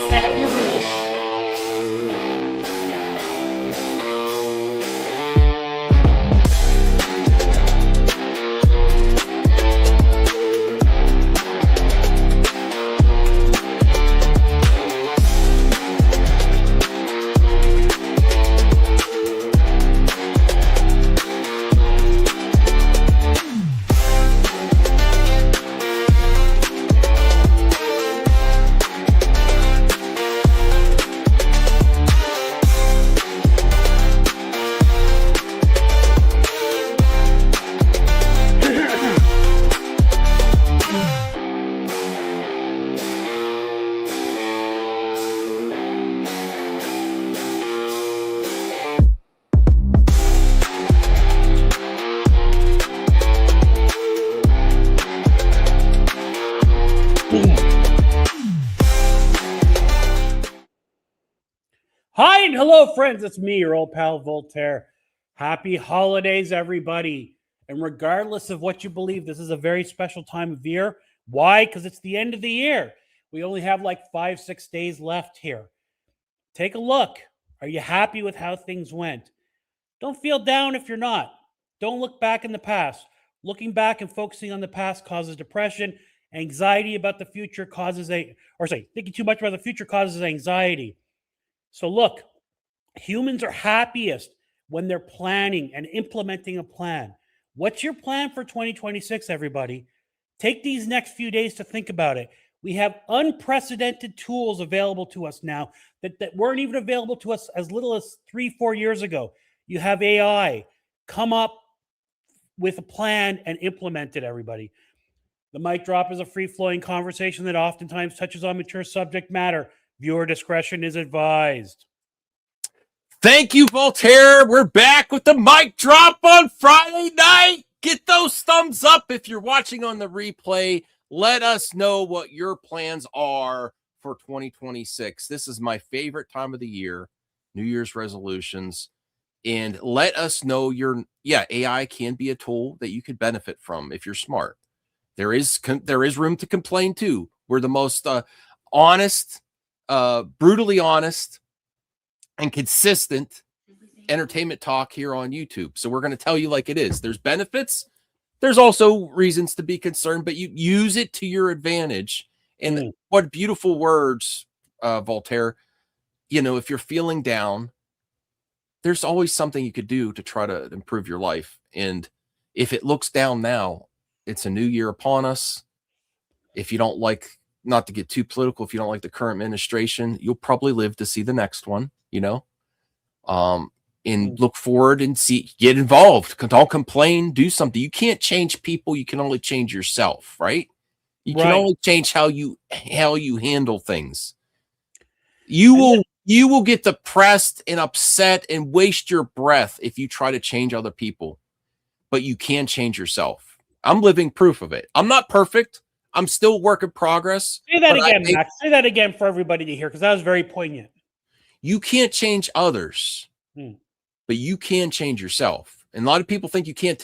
Set your leash. Hi and hello, friends. It's me, your old pal Voltaire. Happy holidays, everybody. And regardless of what you believe, this is a very special time of year. Why? Because it's the end of the year. We only have like 5-6 days left here. Take a look. Are you happy with how things went? Don't feel down if you're not. Don't look back in the past. Looking back and focusing on the past causes depression. Anxiety about the future thinking too much about the future causes anxiety. So look, humans are happiest when they're planning and implementing a plan. What's your plan for 2026, everybody? Take these next few days to think about it. We have unprecedented tools available to us now that weren't even available to us as little as 3-4 years ago. You have AI. Come up with a plan and implement it, everybody. The Mic Drop is a free-flowing conversation that oftentimes touches on mature subject matter. Viewer discretion is advised. Thank you, Voltaire. We're back with the Mic Drop on Friday night. Get those thumbs up if you're watching on the replay. Let us know what your plans are for 2026. This is my favorite time of the year, New Year's resolutions. And let us know AI can be a tool that you could benefit from if you're smart. There is room to complain too. We're the most honest, brutally honest, and consistent entertainment talk here on YouTube. So we're going to tell you like it is. There's benefits. There's also reasons to be concerned, but you use it to your advantage. And what beautiful words, Voltaire. If you're feeling down, there's always something you could do to try to improve your life. And if it looks down now, it's a new year upon us. If you don't like, not to get too political, if you don't like the current administration, you'll probably live to see the next one, and look forward and get involved. Don't complain, do something. You can't change people. You can only change yourself, right? You can only change how you handle things. You will get depressed and upset and waste your breath if you try to change other people, but you can change yourself. I'm living proof of it. I'm not perfect. I'm still work in progress. Say that again, Max. Say that again for everybody to hear, because that was very poignant. You can't change others, but you can change yourself. And a lot of people think you can't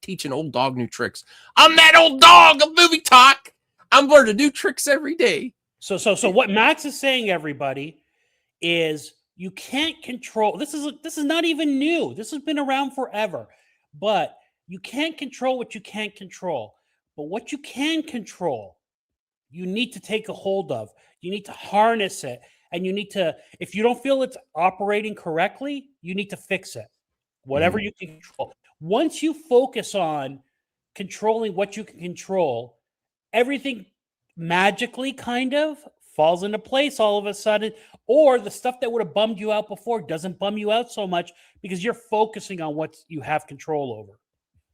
teach an old dog new tricks. I'm that old dog of movie talk. I'm learning new tricks every day. So what Max is saying, everybody, is you can't control. This is not even new. This has been around forever. But you can't control what you can't control. But what you can control, you need to take a hold of. You need to harness it. And you need to, if you don't feel it's operating correctly, you need to fix it. Whatever you can control. Once you focus on controlling what you can control, everything magically kind of falls into place all of a sudden. Or the stuff that would have bummed you out before doesn't bum you out so much because you're focusing on what you have control over.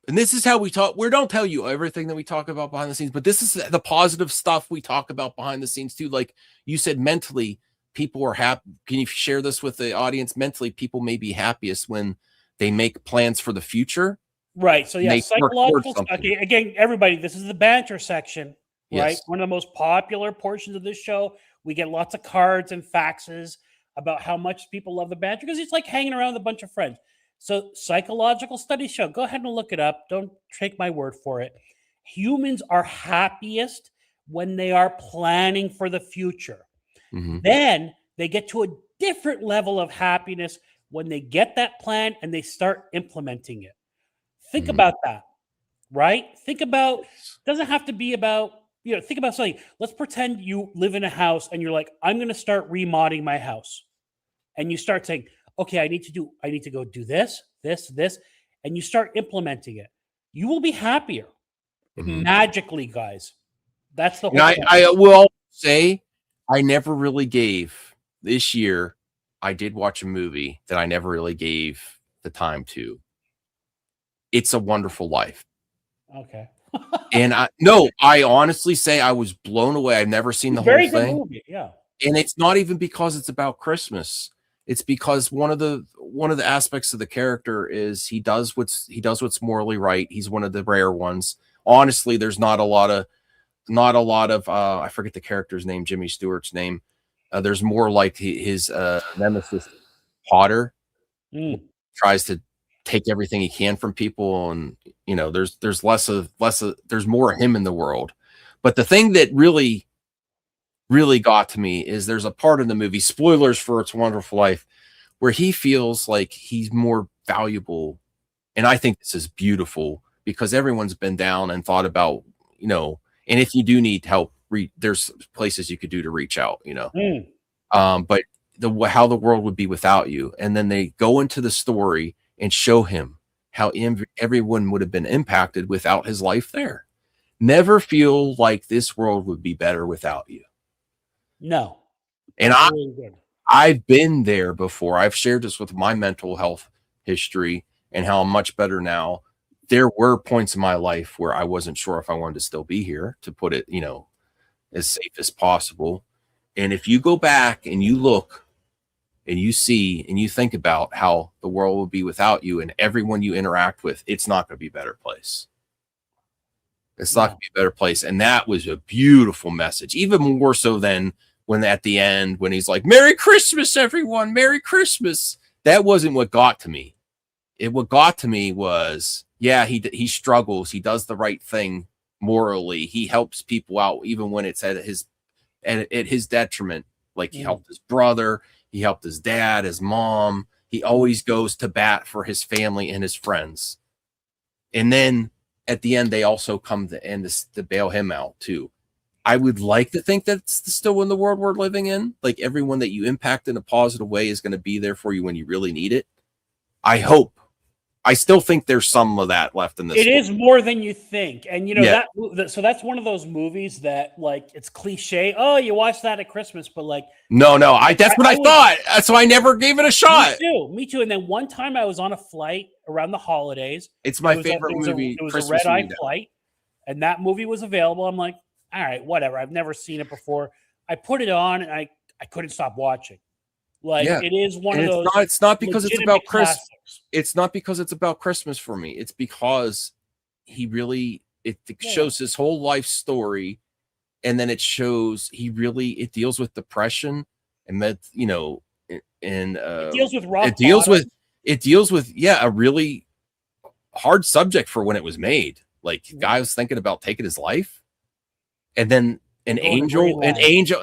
And this is how we talk. We don't tell you everything that we talk about behind the scenes, but this is the positive stuff we talk about behind the scenes too. Like you said, mentally, people are happy. Can you share this with the audience? Mentally, people may be happiest when they make plans for the future. Right. So yeah, psychological. Okay. Again, everybody, this is the banter section, right? Yes. One of the most popular portions of this show. We get lots of cards and faxes about how much people love the banter because it's like hanging around with a bunch of friends. So psychological studies show, go ahead and look it up. Don't take my word for it. Humans are happiest when they are planning for the future. Mhm. Then they get to a different level of happiness when they get that plan and they start implementing it. Think Mhm. about that, right? Think about, doesn't have to be about, think about something. Let's pretend you live in a house and you're like, I'm going to start remodding my house. And you start saying, okay, I need to go do this, this, and you start implementing it. You will be happier Mhm. magically, guys. That's the And whole point. I will say I never really gave this year. I did watch a movie that I never really gave the time to. It's a Wonderful Life. Okay. And I honestly say I was blown away. I've never seen the whole Very good thing. movie. Yeah. And it's not even because it's about Christmas. It's because one of the aspects of the character is he does what's morally right. He's one of the rare ones. Honestly, there's not a lot of I forget the character's name, Jimmy Stewart's name. There's more like his nemesis Potter Mm. tries to take everything he can from people, and there's less of there's more of him in the world. But the thing that really got to me is there's a part in the movie, spoilers for It's a Wonderful Life, where he feels like he's more valuable. And I think this is beautiful because everyone's been down and thought about, and if you do need help, there's places you could do to reach out, Mm. but how the world would be without you. And then they go into the story and show him how everyone would have been impacted without his life there. Never feel like this world would be better without you. No. And That's really good. I've been there before. I've shared this with my mental health history and how I'm much better now. There were points in my life where I wasn't sure if I wanted to still be here, to put it, as safe as possible. And if you go back and you look and you see and you think about how the world will be without you and everyone you interact with, it's not going to be a better place. It's not going to be a better place. And that was a beautiful message, even more so than when at the end, when he's like, Merry Christmas, everyone, Merry Christmas. That wasn't what got to me. What got to me was, yeah, he struggles. He does the right thing morally. He helps people out, even when it's at his detriment. Like he helped his brother, he helped his dad, his mom. He always goes to bat for his family and his friends. And then at the end, they also come to bail him out too. I would like to think that's still in the world we're living in. Like everyone that you impact in a positive way is going to be there for you when you really need it. I hope. I still think there's some of that left in this. It is more than you think. And so that's one of those movies that, like, it's cliche. Oh, you watch that at Christmas, but like, no, that's what I thought. So I never gave it a shot. Me too. And then one time I was on a flight around the holidays. It's my favorite movie. It was a red-eye flight, and that movie was available. I'm like, all right, whatever. I've never seen it before. I put it on, and I couldn't stop watching. Like, it is one of those. It's not because it's about Christmas. Classics. It's not because it's about Christmas for me. It's because it shows his whole life story, and then it shows it deals with depression and it deals with rock. It deals with a really hard subject for when it was made. Like, guy was thinking about taking his life, and then an angel.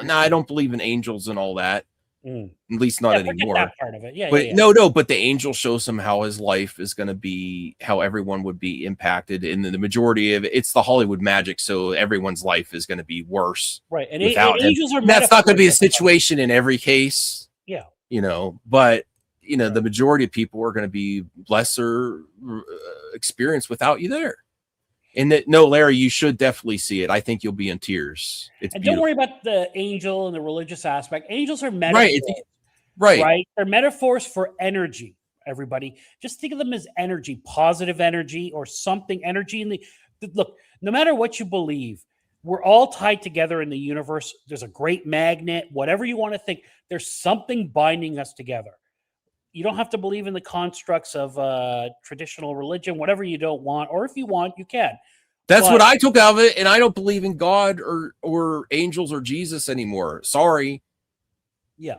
No, I don't believe in angels and all that. At least not anymore. That part of it. But the angel shows him how his life is going to be, how everyone would be impacted, and the majority of it's the Hollywood magic, so everyone's life is going to be worse, right? And angels are. That's not going to be a situation in every case, but the majority of people are going to be lesser experience without you there. And Larry, you should definitely see it. I think you'll be in tears. And don't worry about the angel and the religious aspect. Angels are metaphors, right? They're metaphors for energy. Everybody, just think of them as energy, positive energy, or something. Energy look. No matter what you believe, we're all tied together in the universe. There's a great magnet. Whatever you want to think, there's something binding us together. You don't have to believe in the constructs of traditional religion, whatever you don't want, or if you want, you can. That's what I took out of it, and I don't believe in God or angels or Jesus anymore. Sorry. Yeah.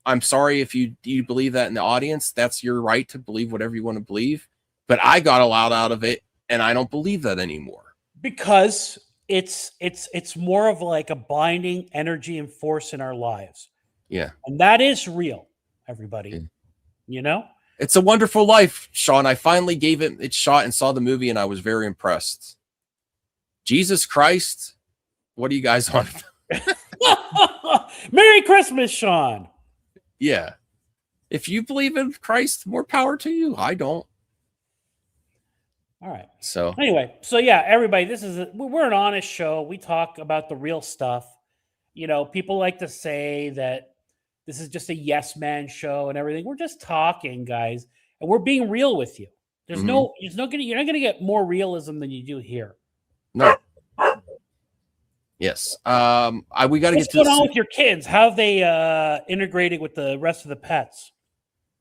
I'm sorry if you believe that in the audience. That's your right to believe whatever you want to believe. But I got a lot out of it, and I don't believe that anymore. Because it's more of like a binding energy and force in our lives. Yeah. And that is real, everybody. Yeah. You know? It's a Wonderful Life, Sean. I finally gave it its shot and saw the movie, and I was very impressed. Jesus Christ, what are you guys on? Merry Christmas, Sean. Yeah. If you believe in Christ, more power to you. I don't. All right. So Anyway, so yeah, everybody, we're an honest show. We talk about the real stuff. You know, people like to say that this is just a yes man show and everything. We're just talking, guys, and we're being real with you. You're not gonna get more realism than you do here. no. Yes. We got to get What's to going on with your kids? How have they integrated with the rest of the pets?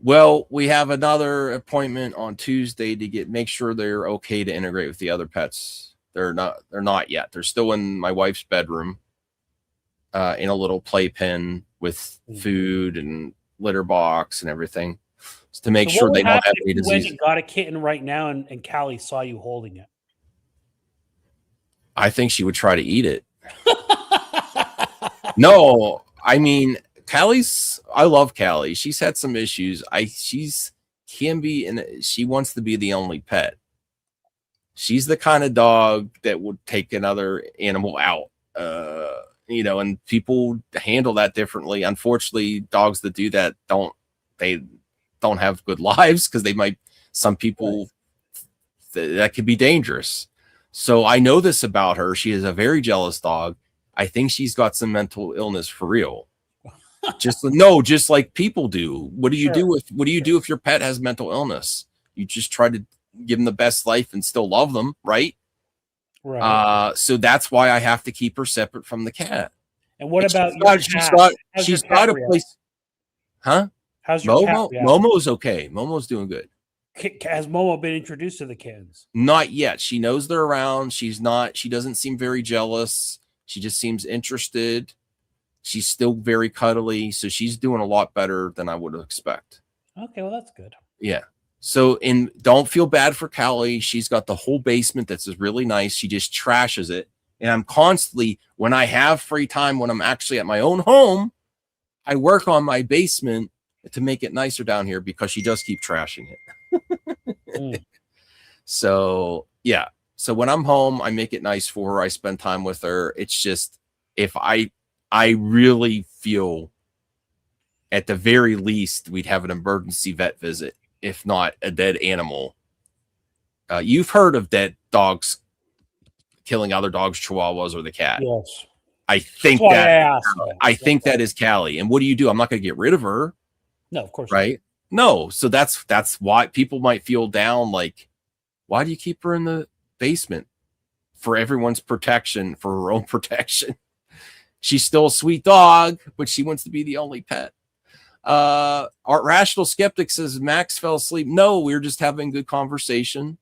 Well, we have another appointment on Tuesday to make sure they're okay to integrate with the other pets. They're not yet. They're still in my wife's bedroom, in a little playpen with food and litter box and everything, just to make sure they don't have any disease. You got a kitten right now, and Callie saw you holding it. I think she would try to eat it. No, I mean, I love Callie. She's had some issues. She wants to be the only pet. She's the kind of dog that would take another animal out, and people handle that differently. Unfortunately, dogs that do that don't have good lives, because some people that could be dangerous. So I know this about her. She is a very jealous dog. I think she's got some mental illness for real. just like people do. What do you do if your pet has mental illness? You just try to give them the best life and still love them, right? Right. So that's why I have to keep her separate from the cat. And what about she's got a place? Huh? How's your cat? Momo's okay. Momo's doing good. Has Momo been introduced to the kittens? Not yet. She knows they're around. She doesn't seem very jealous. She just seems interested. She's still very cuddly, so she's doing a lot better than I would expect. Okay, well, that's good. Yeah. So, don't feel bad for Callie. She's got the whole basement that's really nice. She just trashes it. And I'm constantly, when I have free time, when I'm actually at my own home, I work on my basement to make it nicer down here, because she does keep trashing it. So, yeah. So when I'm home, I make it nice for her. I spend time with her. It's just, if I really feel, at the very least, we'd have an emergency vet visit, if not a dead animal. You've heard of dead dogs killing other dogs, chihuahuas, or the cat. Yes. I think that is Callie. And what do? I'm not going to get rid of her. No, of course. Right? No. So that's why people might feel down. Like, why do you keep her in the basement? For everyone's protection, for her own protection. She's still a sweet dog, but she wants to be the only pet. Our Rational Skeptic says Max fell asleep. No, we were just having good conversation.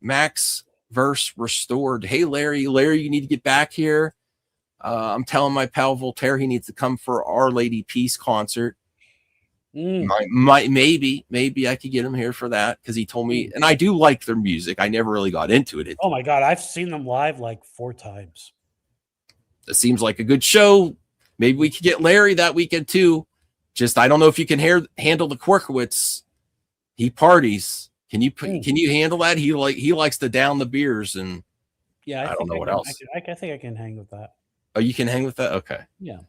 Max verse restored. Hey, Larry, you need to get back here. I'm telling my pal Voltaire he needs to come for Our Lady Peace concert. Maybe I could get him here for that, because he told me, and I do like their music. I never really got into it. Oh my God, I've seen them live like 4 times. It seems like a good show. Maybe we could get Larry that weekend too. Just, I don't know if you can handle the Quirkowitz. He parties. Can you handle that? He likes to down the beers, and yeah, I don't know what else. I think I can hang with that. Oh, you can hang with that? Okay. Yeah.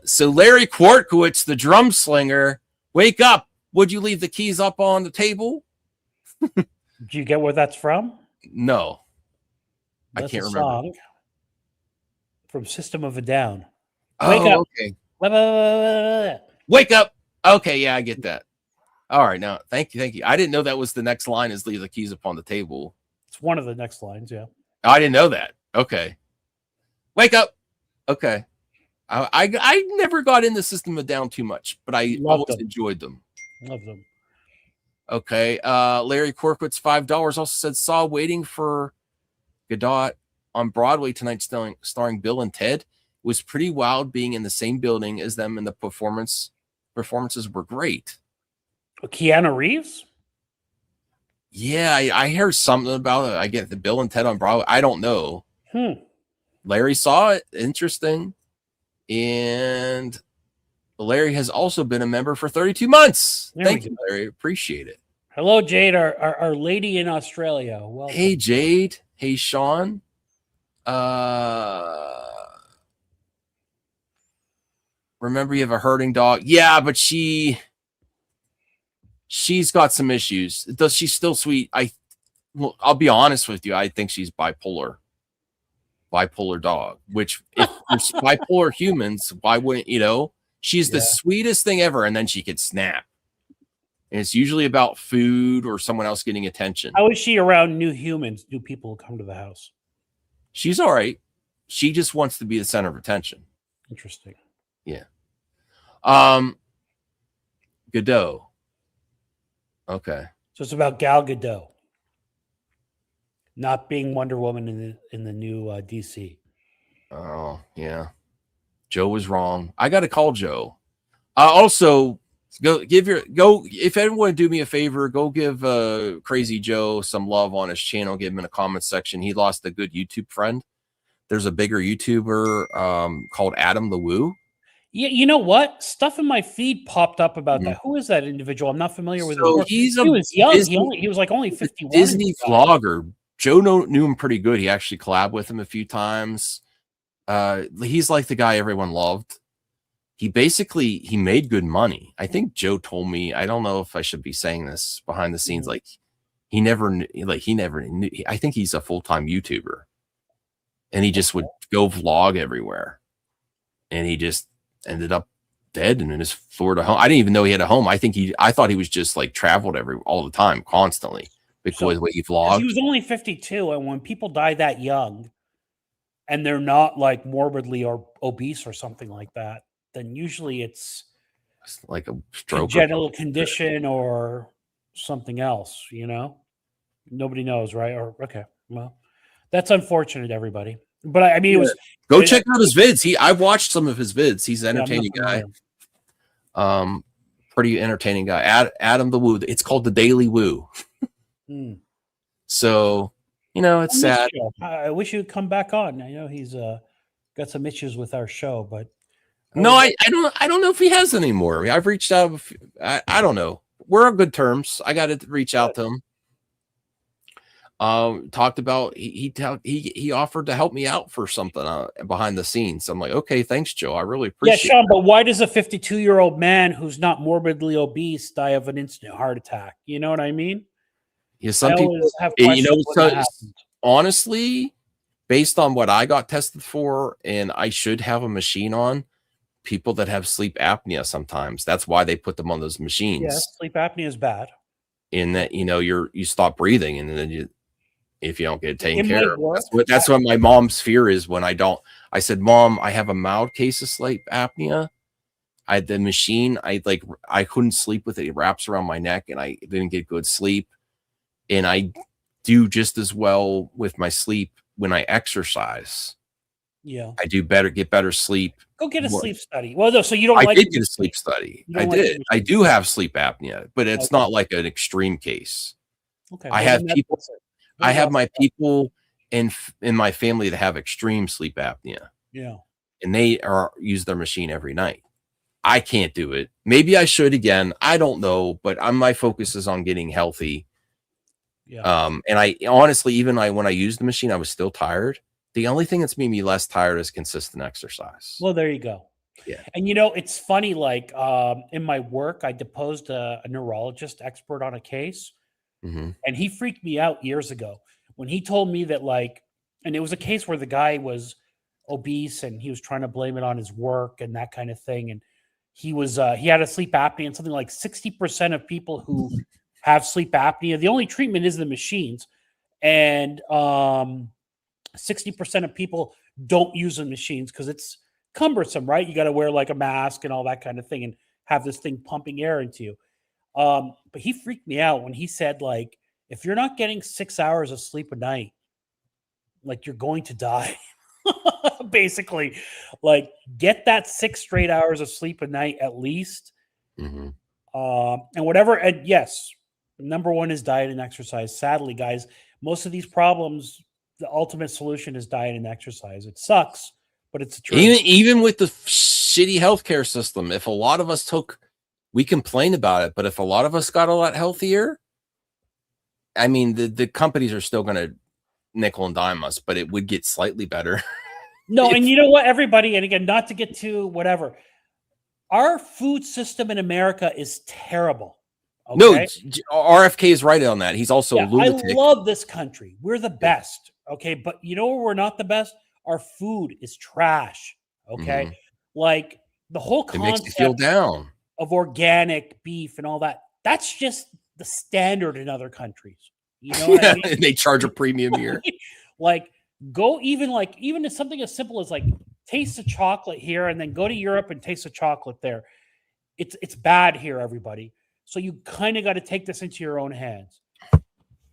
So Larry Quirkowitz, the drum slinger, wake up. Would you leave the keys up on the table? Do you get where that's from? No. That's I can't remember. Song from System of a Down. Wake up. Okay. Wake up. Okay, yeah, I get that. All right, now, thank you. I didn't know that was the next line, is leave the keys upon the table. It's one of the next lines, yeah. I didn't know that. Okay. Wake up. Okay. I never got into System of a Down too much, but I always enjoyed them. Love them. Okay. Larry Quirkowitz, $5 also said, saw Waiting for Godot on Broadway tonight, starring Bill and Ted. It was pretty wild being in the same building as them, and the performances were great. Keanu Reeves? Yeah, I heard something about it. I get the Bill and Ted on Broadway. I don't know. Larry saw it. Interesting. And Larry has also been a member for 32 months. Thank you, Larry. Appreciate it. Hello, Jade, our lady in Australia. Welcome. Hey, Jade. Hey, Sean. Remember you have a herding dog? Yeah, but she's got some issues. Does she's still sweet? I'll be honest with you. I think she's bipolar dog, which if there's bipolar humans, why wouldn't she's the sweetest thing ever, and then she could snap. And it's usually about food or someone else getting attention. How is she around new humans, new people who come to the house? She's all right. She just wants to be the center of attention. Interesting. Yeah. Godot. Okay. So it's about Gal Gadot not being Wonder Woman in the new DC. Oh, yeah. Joe was wrong. I got to call Joe. Also, if everyone would do me a favor, go give Crazy Joe some love on his channel. Give him in the comments section. He lost a good YouTube friend. There's a bigger YouTuber called Adam the Woo. Yeah, you know what? Stuff in my feed popped up about that. Who is that individual? I'm not familiar with him. He was young. He was like only 51. Disney vlogger. Joe knew him pretty good. He actually collabed with him a few times. He's like the guy everyone loved. He made good money. I think Joe told me, I don't know if I should be saying this behind the scenes, like he never knew. I think he's a full-time YouTuber, and he just would go vlog everywhere, and he just ended up dead and in his Florida home. I didn't even know he had a home. I thought he was just like traveled all the time, constantly, because the way he vlogged. He was only 52, and when people die that young, and they're not like morbidly or obese or something like that, then usually it's like a stroke, congenital condition or something else. Nobody knows, right? Or okay, well, that's unfortunate, everybody. But I mean, it was. Go check out his vids. I've watched some of his vids. He's an entertaining guy. Pretty entertaining guy. Adam the Woo. It's called the Daily Woo. So, it's sad. I wish he would come back on. I know he's got some issues with our show, but no, I don't know if he has anymore. I've reached out. I don't know. We're on good terms. I got to reach out to him. Talked about he offered to help me out for something behind the scenes. I'm like, okay, thanks, Joe. I really appreciate it. Yeah, Sean, but why does a 52-year-old man who's not morbidly obese die of an instant heart attack? You know what I mean? Yeah, some people have questions. Honestly, based on what I got tested for, and I should have a machine on, people that have sleep apnea sometimes. That's why they put them on those machines. Yeah, sleep apnea is bad. In that, you stop breathing, and then if you don't get it taken care of. That's what my mom's fear is when I don't. I said, Mom, I have a mild case of sleep apnea. I had the machine. I couldn't sleep with it. It wraps around my neck, and I didn't get good sleep. And I do just as well with my sleep when I exercise. Yeah, I do get better sleep. Go get a sleep study. Well, no, so you don't. I did get a sleep study. I did. I do have sleep apnea, but it's not like an extreme case. Okay, I have people. I have my people in my family that have extreme sleep apnea. Yeah, and they use their machine every night. I can't do it. Maybe I should again. I don't know, but my focus is on getting healthy. Yeah. And I honestly, even when I used the machine, I was still tired. The only thing that's made me less tired is consistent exercise. Well, there you go. Yeah. And it's funny, like in my work, I deposed a neurologist expert on a case. And he freaked me out years ago when he told me that, and it was a case where the guy was obese and he was trying to blame it on his work and that kind of thing. And he had a sleep apnea, and something like 60% of people who have sleep apnea, the only treatment is the machines. And 60% of people don't use the machines because it's cumbersome, right? You got to wear like a mask and all that kind of thing and have this thing pumping air into you. But he freaked me out when he said, if you're not getting 6 hours of sleep a night, you're going to die. Basically, get that 6 straight hours of sleep a night at least. And whatever. And yes, Number one is diet and exercise. Sadly, guys, most of these problems, the ultimate solution is diet and exercise. It sucks, but it's the truth. Even with the shitty healthcare system, if a lot of us took, we complain about it, but if a lot of us got a lot healthier, I mean, the companies are still going to nickel and dime us, but it would get slightly better. No, and you know what, everybody, and again, not to get to whatever, our food system in America is terrible. Okay? No, RFK is right on that. He's also a lunatic. I love this country. We're the best. Okay. But you know where we're not the best? Our food is trash. Okay. Like the whole It makes you feel down. of organic beef and all that. That's just the standard in other countries. You know what I mean? They charge a premium here. Like go even something as simple as like taste the chocolate here and then go to Europe and taste the chocolate there. It's bad here, everybody. So you kind of got to take this into your own hands.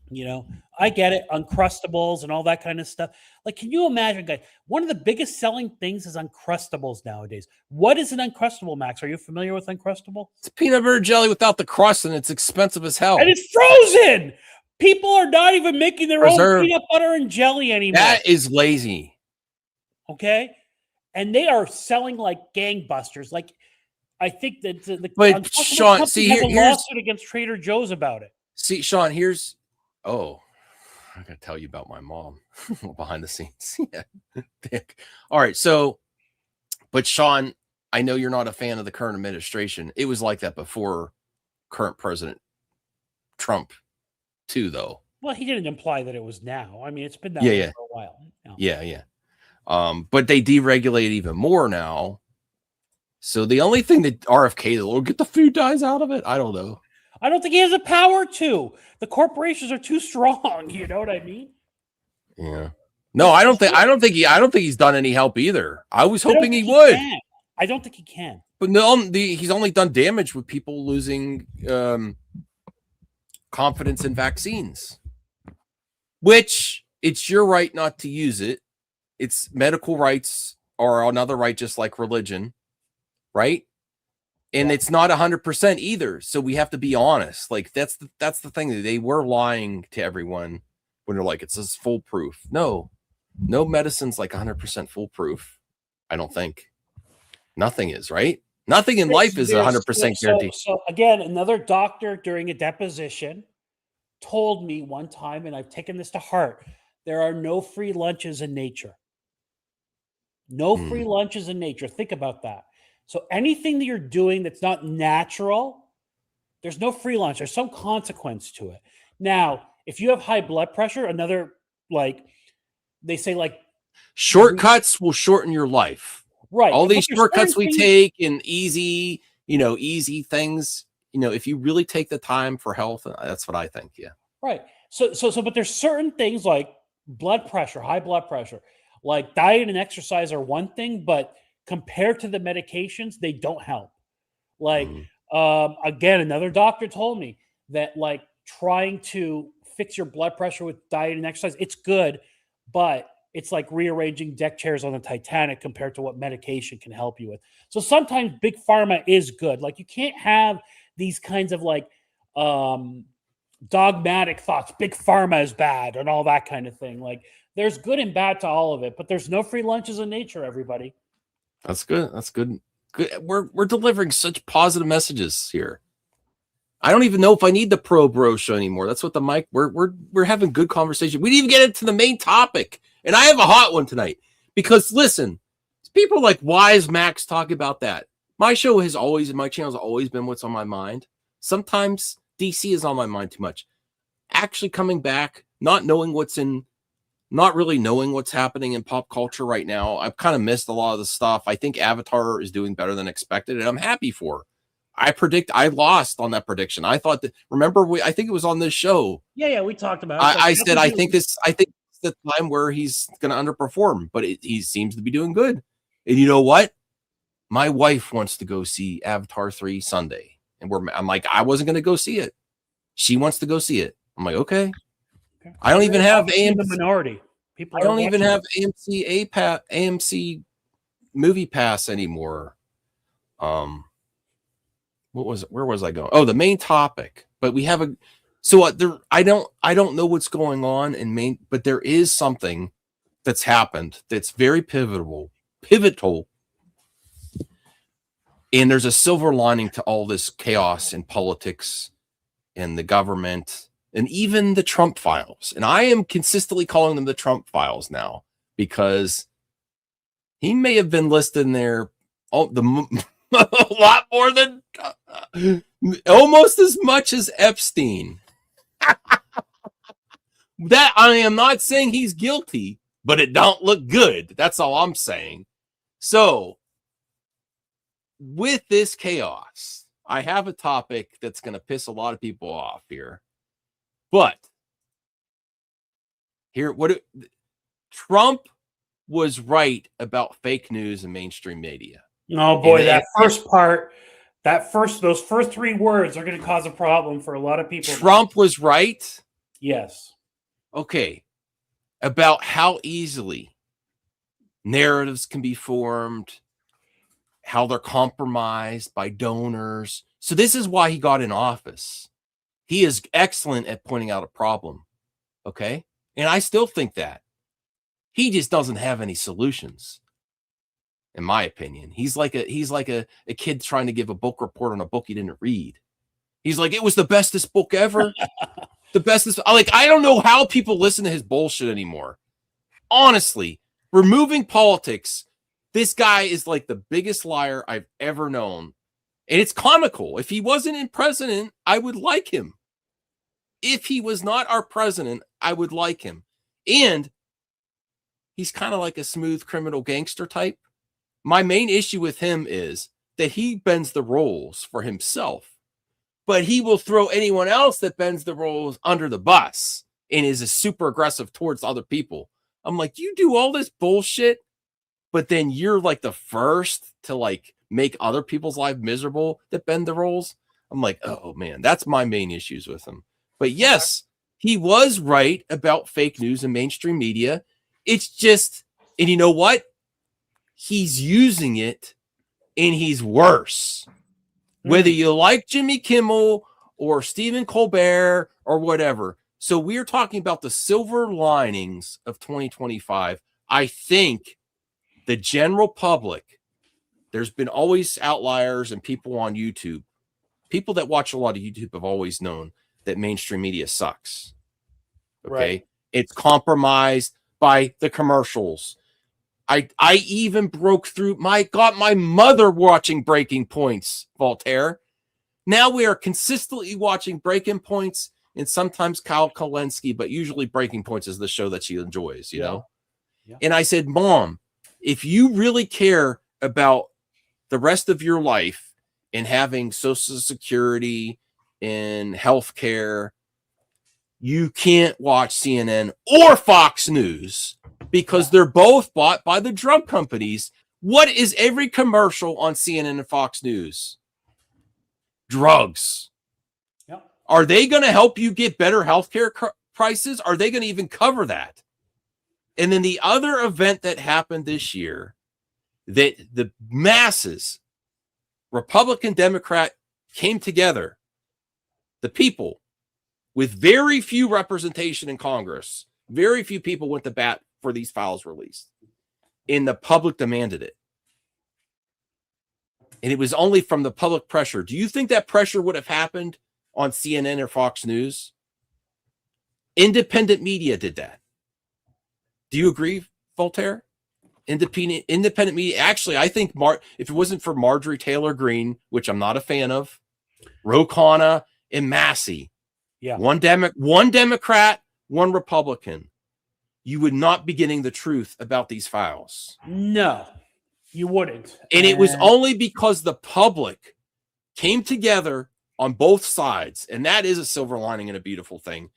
You know, I get it, Uncrustables and all that kind of stuff. Like, can you imagine, guys? One of the biggest selling things is Uncrustables nowadays. What is an Uncrustable, Max? Are you familiar with Uncrustable? It's peanut butter jelly without the crust, and it's expensive as hell. And it's frozen. People are not even making their own peanut butter and jelly anymore. That is lazy. Okay, and they are selling like gangbusters. Like, I think that but Sean, see, has a lawsuit against Trader Joe's about it. See, Sean, here's I gotta tell you about my mom behind the scenes. Yeah. All right, so, but Sean, I know you're not a fan of the current administration. It was like that before current President Trump, too, though. Well, he didn't imply that it was now. I mean, it's been that way for a while. No. Yeah. But they deregulate even more now. So the only thing that RFK will get the food dyes out of it, I don't know. I don't think he has the power to. The corporations are too strong. You know what I mean? Yeah. No, I don't think he's done any help either. I was hoping he would. I don't think he can. But no, he's only done damage with people losing confidence in vaccines. Which it's your right not to use it. It's medical rights are another right, just like religion. Right. And it's not 100% either. So we have to be honest. Like that's the thing that they were lying to everyone when they're like, it says foolproof. No medicine's like 100% foolproof. I don't think. Nothing is, right? Nothing in life is 100% guaranteed. So again, another doctor during a deposition told me one time, and I've taken this to heart, there are no free lunches in nature. No free lunches in nature. Think about that. So anything that you're doing that's not natural, there's no free lunch. There's some consequence to it. Now, if you have high blood pressure, another, like, they say, like, shortcuts will shorten your life. Right. All these shortcuts we take and easy things, if you really take the time for health, that's what I think. Yeah. Right. So, but there's certain things like blood pressure, high blood pressure, like diet and exercise are one thing, but compared to the medications, they don't help. Like, again, another doctor told me that, like, trying to fix your blood pressure with diet and exercise, it's good, but it's like rearranging deck chairs on the Titanic compared to what medication can help you with. So sometimes big pharma is good. Like, you can't have these kinds of like dogmatic thoughts. Big pharma is bad and all that kind of thing. Like, there's good and bad to all of it, but there's no free lunches in nature, everybody. That's good. That's good. Good. We're delivering such positive messages here. I don't even know if I need the pro bro show anymore. That's what the mic. We're having good conversation. We didn't even get into the main topic, and I have a hot one tonight because listen, people are like, why is Max talking about that? My show my channel has always been what's on my mind. Sometimes DC is on my mind too much. Actually, coming back, not really knowing what's happening in pop culture right now. I've kind of missed a lot of the stuff. I think Avatar is doing better than expected, and I'm happy for her. I lost on that prediction. I thought that, I think it was on this show. Yeah, we talked about it. I said, I think it's the time where he's going to underperform, but he seems to be doing good. And you know what? My wife wants to go see Avatar 3 Sunday. And I'm like, I wasn't going to go see it. She wants to go see it. I'm like, okay. I don't even have AMC. The minority. People. I don't even have AMC Movie Pass anymore. Where was I going? Oh, the main topic. But we have So I don't know what's going on in Maine, but there is something that's happened that's very pivotal, and there's a silver lining to all this chaos in politics and the government and even the Trump files. And I am consistently calling them the Trump files now because he may have been listed in there a lot more than almost as much as Epstein. That I am not saying he's guilty, but it don't look good. That's all I'm saying. So with this chaos, I have a topic that's going to piss a lot of people off here. But Trump was right about fake news and mainstream media. Oh boy, those first three words are going to cause a problem for a lot of people. Trump was right? Yes. Okay. About how easily narratives can be formed, how they're compromised by donors. So this is why he got in office. He is excellent at pointing out a problem. Okay? And I still think that. He just doesn't have any solutions. In my opinion, he's like a kid trying to give a book report on a book he didn't read. He's like, it was the bestest book ever. The bestest. I don't know how people listen to his bullshit anymore. Honestly, removing politics, this guy is like the biggest liar I've ever known. And it's comical. If he wasn't in president, I would like him. If he was not our president, I would like him. And he's kind of like a smooth criminal gangster type. My main issue with him is that he bends the rules for himself, but he will throw anyone else that bends the rules under the bus and is super aggressive towards other people. I'm like, you do all this bullshit, but then you're like the first to like make other people's life miserable that bend the rules. I'm like, oh man, that's my main issues with him. But yes, he was right about fake news and mainstream media. It's just, and you know what? He's using it and he's worse. Whether you like Jimmy Kimmel or Stephen Colbert or whatever. So we're talking about the silver linings of 2025. I think the general public, there's been always outliers and people on YouTube. People that watch a lot of YouTube have always known that mainstream media sucks. Okay. Right. It's compromised by the commercials. I even broke through my mother watching Breaking Points, Voltaire. Now we are consistently watching Breaking Points and sometimes Kyle Kalinske, but usually Breaking Points is the show that she enjoys, you know? Yeah. And I said, Mom, if you really care about the rest of your life and having Social Security and healthcare, you can't watch CNN or Fox News because they're both bought by the drug companies. What is every commercial on CNN and Fox News? Drugs. Yep. Are they going to help you get better healthcare prices? Are they going to even cover that? And then the other event that happened this year, that the masses, Republican, Democrat, came together, the people, with very few representation in Congress, very few people went to bat for these files released. And the public demanded it. And it was only from the public pressure. Do you think that pressure would have happened on CNN or Fox News? Independent media did that. Do you agree, Voltaire? Independent media. Actually, I think if it wasn't for Marjorie Taylor Greene, which I'm not a fan of, Ro Khanna and Massey, yeah, one Democrat, one Republican, you would not be getting the truth about these files. No, you wouldn't. And it was only because the public came together on both sides, and that is a silver lining and a beautiful thing.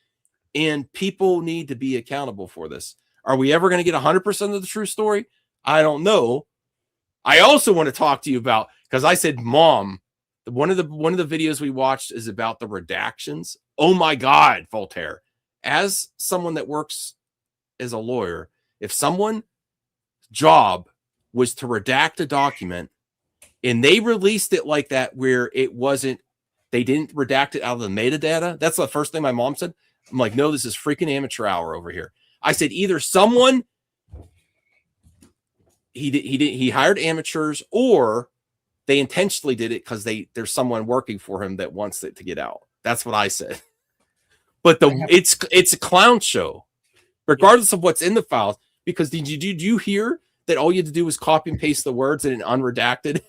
And people need to be accountable for this. Are we ever going to get 100% of the true story? I don't know. I also want to talk to you about, because I said, Mom, one of the videos we watched is about the redactions. Oh my God, Voltaire. As someone that works as a lawyer, if someone's job was to redact a document and they released it like that, where it wasn't they didn't redact it out of the metadata. That's the first thing my mom said. I'm like, no, this is freaking amateur hour over here. I said, either someone he hired amateurs, or they intentionally did it because there's someone working for him that wants it to get out. That's what I said. But it's a clown show, regardless of what's in the files. Because did you hear that all you had to do was copy and paste the words in an unredacted?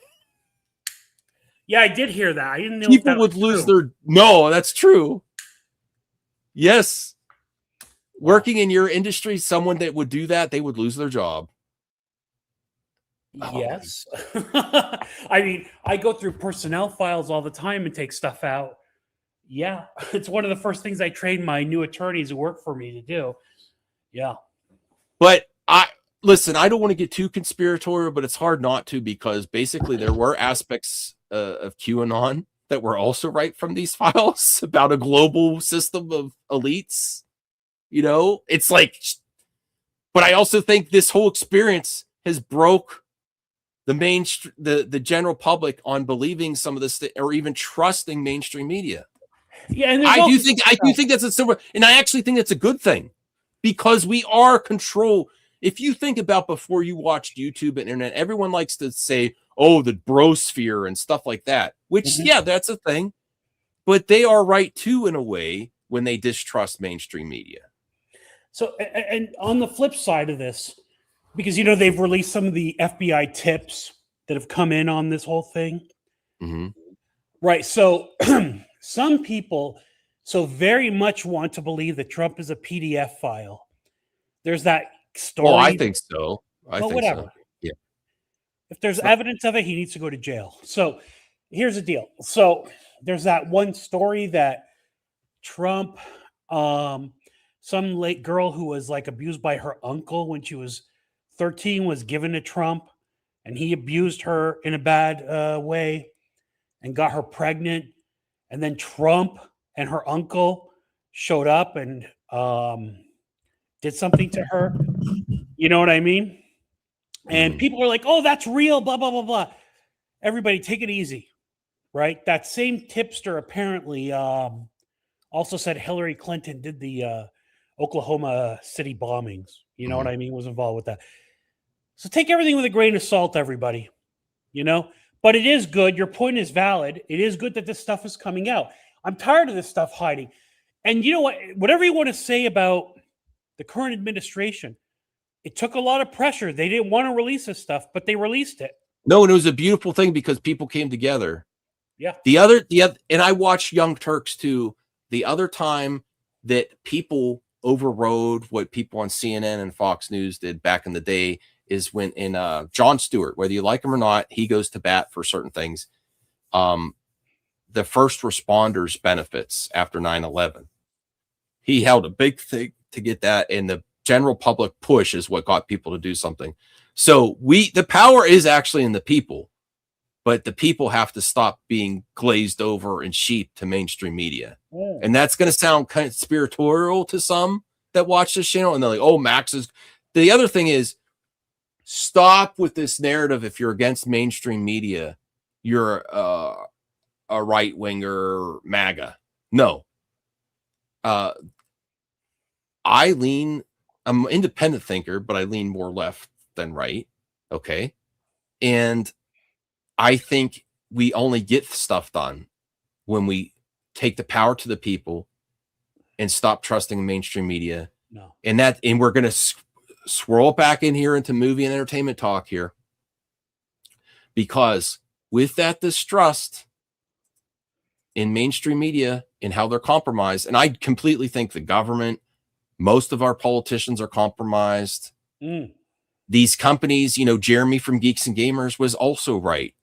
Yeah, I did hear that. I didn't know People would lose their. No, that's true. Yes. Working in your industry, someone that would do that, they would lose their job. Yes. I mean, I go through personnel files all the time and take stuff out. Yeah, it's one of the first things I train my new attorneys who work for me to do. Yeah. But listen, I don't want to get too conspiratorial, but it's hard not to, because basically there were aspects of QAnon that were also right from these files about a global system of elites. You know, it's like, but I also think this whole experience has broke the general public on believing some of this, or even trusting mainstream media. Yeah, and I do think that's a silver, and I actually think that's a good thing, because we are control. If you think about before you watched YouTube and internet, everyone likes to say, "Oh, the brosphere" and stuff like that. Which, yeah, that's a thing, but they are right too in a way when they distrust mainstream media. So, and on the flip side of this, because, you know, they've released some of the FBI tips that have come in on this whole thing. Mm-hmm. Right. So some people very much want to believe that Trump is a PDF file. There's that story. Oh, I think so. I think whatever. so. Yeah. If there's evidence of it, he needs to go to jail. So here's the deal. So there's that one story that Trump, some late girl who was like abused by her uncle when she was 13 was given to Trump, and he abused her in a bad way and got her pregnant. And then Trump and her uncle showed up and did something to her. You know what I mean? And people are like, oh, that's real, blah, blah, blah, blah. Everybody take it easy, right? That same tipster apparently also said Hillary Clinton did the Oklahoma City bombings. You know what I mean? Was involved with that. So take everything with a grain of salt, everybody, you know? But it is good. Your point is valid. It is good that this stuff is coming out. I'm tired of this stuff hiding. And you know what? Whatever you want to say about the current administration, it took a lot of pressure. They didn't want to release this stuff, but they released it. No, and it was a beautiful thing because people came together. Yeah. The other, and I watched Young Turks too. The other time that people overrode what people on CNN and Fox News did back in the day is when in Jon Stewart, whether you like him or not, he goes to bat for certain things. The first responders benefits after 9/11. He held a big thing to get that, and the general public push is what got people to do something. So the power is actually in the people, but the people have to stop being glazed over and sheep to mainstream media. Yeah. And that's going to sound kind of conspiratorial to some that watch this channel, and they're like, oh, Max is. The other thing is, stop with this narrative. If you're against mainstream media, you're a right-winger, MAGA. No. I'm an independent thinker, but I lean more left than right. Okay. And I think we only get stuff done when we take the power to the people and stop trusting mainstream media. No. And we're going to swirl back in here into movie and entertainment talk here, because with that distrust in mainstream media and how they're compromised, and I completely think the government, most of our politicians are compromised. These companies, you know, Jeremy from Geeks and Gamers was also right.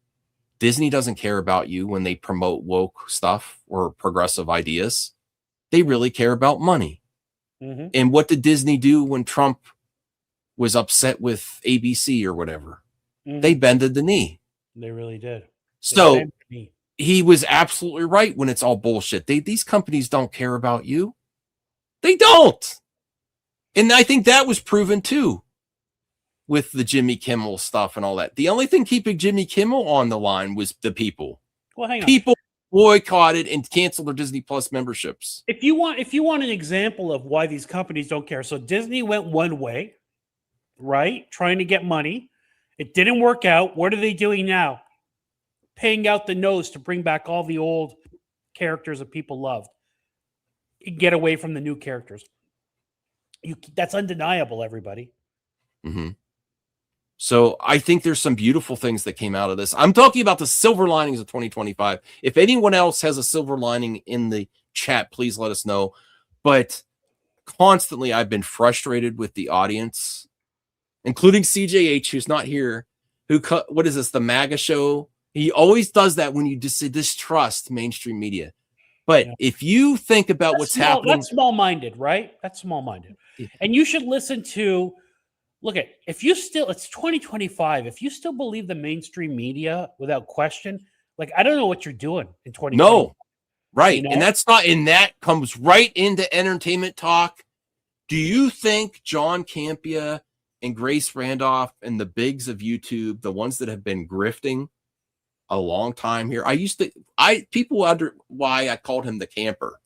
Disney doesn't care about you when they promote woke stuff or progressive ideas. They really care about money. And what did Disney do when Trump was upset with ABC or whatever? They bended the knee. They really did. So he was absolutely right when it's all bullshit. These companies don't care about you. They don't. And I think that was proven too with the Jimmy Kimmel stuff and all that. The only thing keeping Jimmy Kimmel on the line was the people. Well, hang on. People boycotted and canceled their Disney Plus memberships. If you want an example of why these companies don't care, so Disney went one way, right? Trying to get money. It didn't work out. What are they doing now? Paying out the nose to bring back all the old characters that people loved. Get away from the new characters. That's undeniable, everybody. Mm-hmm. So I think there's some beautiful things that came out of this. I'm talking about the silver linings of 2025. If anyone else has a silver lining in the chat, please let us know. But constantly, I've been frustrated with the audience, including CJH, who's not here. What is this? The MAGA show? He always does that when you distrust mainstream media. But if you think about what's happening, that's small-minded, right? That's small-minded. And you should listen to. Look at it's 2025. If you still believe the mainstream media without question, like I don't know what you're doing in 2020. No, right. You know? And that comes right into entertainment talk. Do you think John Campea and Grace Randolph and the bigs of YouTube, the ones that have been grifting a long time here? People wonder why I called him the camper.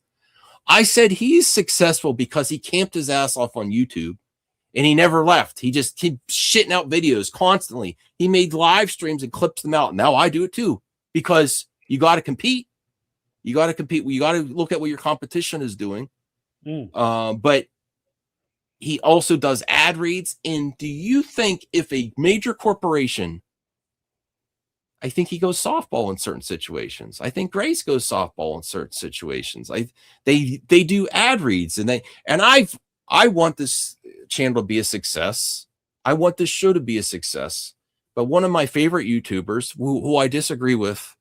I said he's successful because he camped his ass off on YouTube. And he never left. He just kept shitting out videos constantly. He made live streams and clips them out. Now I do it too, because you got to compete. You got to compete. You got to look at what your competition is doing. But he also does ad reads. And do you think if a major corporation, I think he goes softball in certain situations. I think Grace goes softball in certain situations. They do ad reads and I want this channel to be a success. I want this show to be a success. But one of my favorite YouTubers, who I disagree with,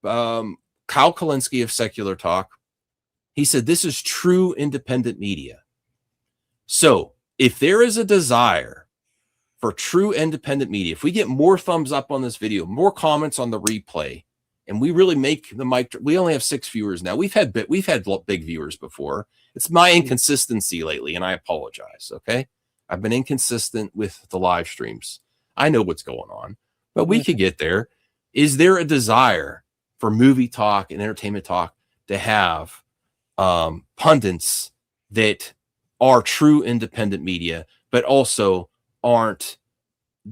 Kyle Kalinske of Secular Talk, he said, this is true independent media. So if there is a desire for true independent media, if we get more thumbs up on this video, more comments on the replay, and we really make the mic, we only have 6 viewers now. We've had big viewers before. It's my inconsistency lately, and I apologize, okay? I've been inconsistent with the live streams. I know what's going on, but we could get there. Is there a desire for movie talk and entertainment talk to have pundits that are true independent media, but also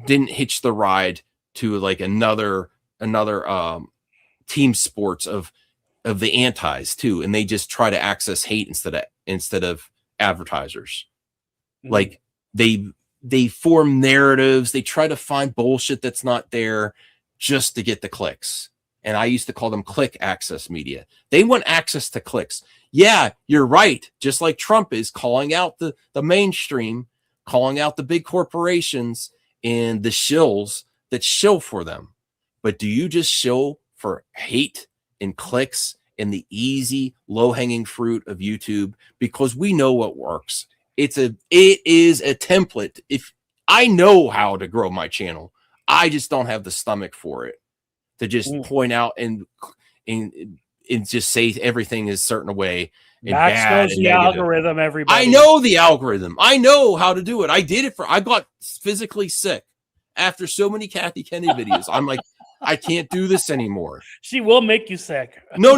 didn't hitch the ride to like another team sports of the antis too, and they just try to access hate instead of advertisers. Like they form narratives, they try to find bullshit that's not there just to get the clicks. And I used to call them click access media. They want access to clicks. Yeah, you're right. Just like Trump is calling out the mainstream, calling out the big corporations and the shills that shill for them. But do you just shill for hate and clicks and the easy low-hanging fruit of YouTube? Because we know what works. It is a template. If I know how to grow my channel, I just don't have the stomach for it to just point out and just say everything is a certain way. Max knows the algorithm, everybody. I know the algorithm. I know how to do it. I got physically sick after so many Kathy Kennedy videos. I'm like, I can't do this anymore. She will make you sick. No,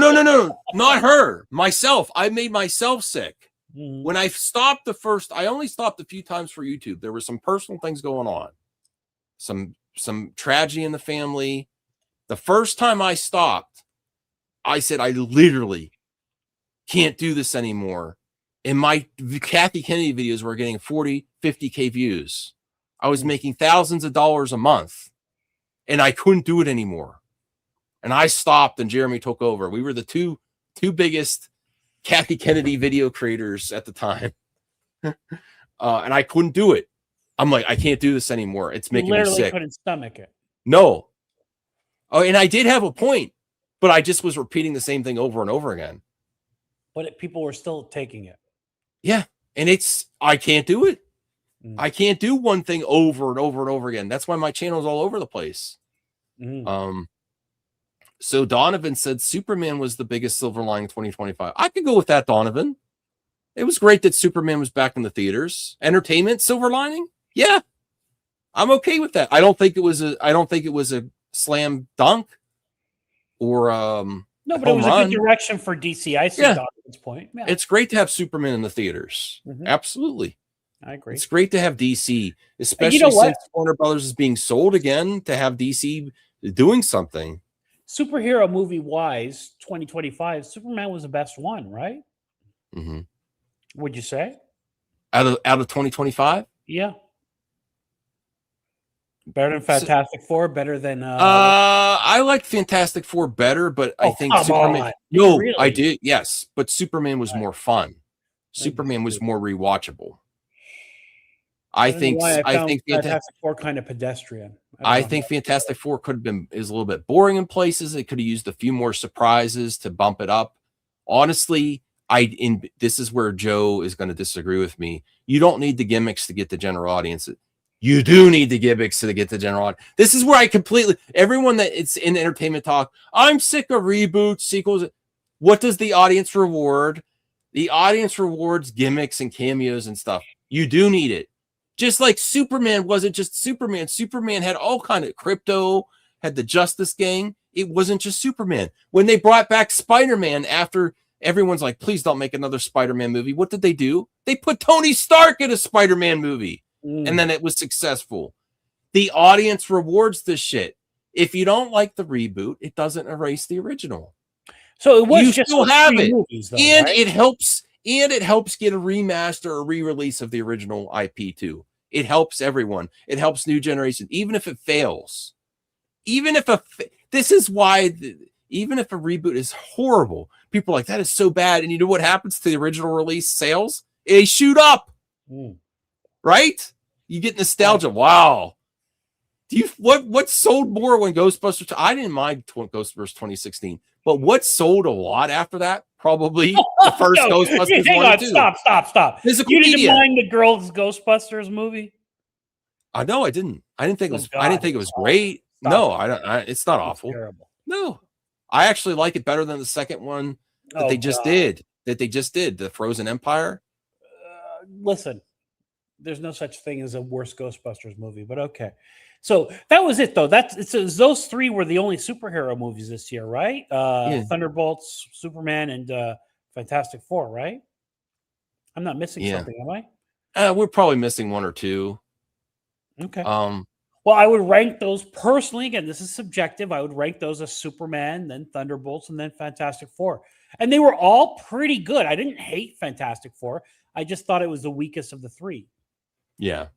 not her. Myself. I made myself sick. When I stopped I only stopped a few times for YouTube. There were some personal things going on. Some tragedy in the family. The first time I stopped, I said, I literally can't do this anymore. And my Kathy Kennedy videos were getting 40, 50K views. I was making thousands of dollars a month. And I couldn't do it anymore. And I stopped and Jeremy took over. We were the two biggest Kathy Kennedy video creators at the time. And I couldn't do it. I'm like, I can't do this anymore. It's making me sick. Couldn't stomach it. No. Oh, and I did have a point, but I just was repeating the same thing over and over again. But people were still taking it. Yeah. And I can't do it. I can't do one thing over and over and over again. That's why my channel is all over the place. So Donovan said Superman was the biggest silver lining in 2025. I could go with that, Donovan. It was great that Superman was back in the theaters. Entertainment silver lining? Yeah. I'm okay with that. I don't think it was a slam dunk or No, but it home was a run. good direction for DC. I see Yeah. Donovan's point. Yeah, It's great to have Superman in the theaters. Mhm. Absolutely. I agree. It's great to have DC, And especially you know what? since Warner Brothers is being sold again, to have DC doing something. Superhero movie wise, 2025, Superman was the best one, right? Mm-hmm. Would you say? Out of 2025? Yeah. Better than Fantastic Four, better than I like Fantastic Four better, but I think come Superman. on. No, Really? I did. Yes, but Superman was more fun. I Superman was disagree. more rewatchable. I I don't know think. why I found think. Fantastic Four kind of pedestrian. I don't know. think Fantastic Four could have been is a little bit boring in places. It could have used a few more surprises to bump it up. Honestly, this is where Joe is going to disagree with me. You don't need the gimmicks to get the general audience. You do need the gimmicks to get the general audience. This is where I completely everyone that it's in entertainment talk. I'm sick of reboots, sequels. What does the audience reward? The audience rewards gimmicks and cameos and stuff. You do need it. Just like Superman wasn't just Superman. Superman had all kind of crypto, had the Justice Gang. It wasn't just Superman. When they brought back Spider-Man after everyone's like, please don't make another Spider-Man movie. What did they do? They put Tony Stark in a Spider-Man movie. And then it was successful. The audience rewards this shit. If you don't like the reboot, it doesn't erase the original. So it was You just still those have three it. movies, though, And right? it helps get a remaster or re-release of the original IP too. It helps everyone. It helps new generation, even if it fails. Even if this is why even if a reboot is horrible, people are like, that is so bad. And you know what happens to the original release sales? They shoot up. Right? You get nostalgia. Wow. What sold more when Ghostbusters? I didn't mind Ghostbusters 2016, but what sold a lot after that? Probably the first Ghostbusters Hang 1 on, and 2. Stop. Physical You didn't media. mind the girls Ghostbusters movie? I know I didn't. I didn't think it was. Oh, I didn't God, think it was it's awful. great. Stop No, it. I don't. It's not It's awful. terrible. No, I actually like it better than the second one that they just did. The Frozen Empire. Listen, there's no such thing as a worse Ghostbusters movie, but okay. So that was it, though. Those three were the only superhero movies this year, right? Yeah. Thunderbolts, Superman, and Fantastic Four, right? I'm not missing Yeah. something, am I? We're probably missing one or two. Okay. Well, I would rank those personally. Again, this is subjective. I would rank those as Superman, then Thunderbolts, and then Fantastic Four. And they were all pretty good. I didn't hate Fantastic Four. I just thought it was the weakest of the three. Yeah.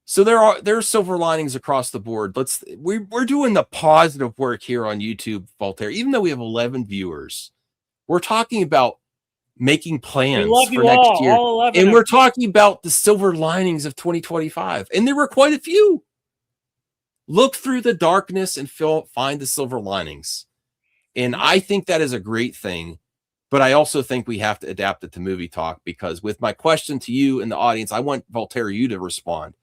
So there's silver linings across the board. We're doing the positive work here on YouTube, Voltaire. Even though we have 11 viewers, we're talking about making plans for next year. All 11 And we're talking about the silver linings of 2025. And there were quite a few. Look through the darkness and find the silver linings. And I think that is a great thing. But I also think we have to adapt it to movie talk, because with my question to you and the audience, I want Voltaire, you to respond.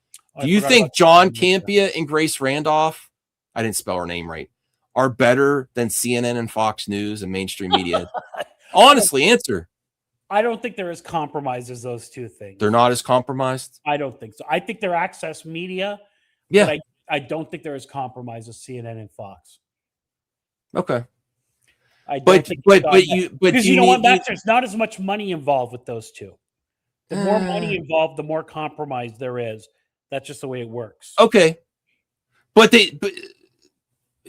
Do you think John Campea and Grace Randolph, I didn't spell her name right, are better than CNN and Fox News and mainstream media? Honestly, answer. I don't think they're as compromised as those two things. They're not as compromised? I don't think so. I think they're access media. Yeah. But I don't think they're as compromised as CNN and Fox. Okay. Because you know what, Max? There's not as much money involved with those two. The more money involved, the more compromise there is. That's just the way it works. Okay. But do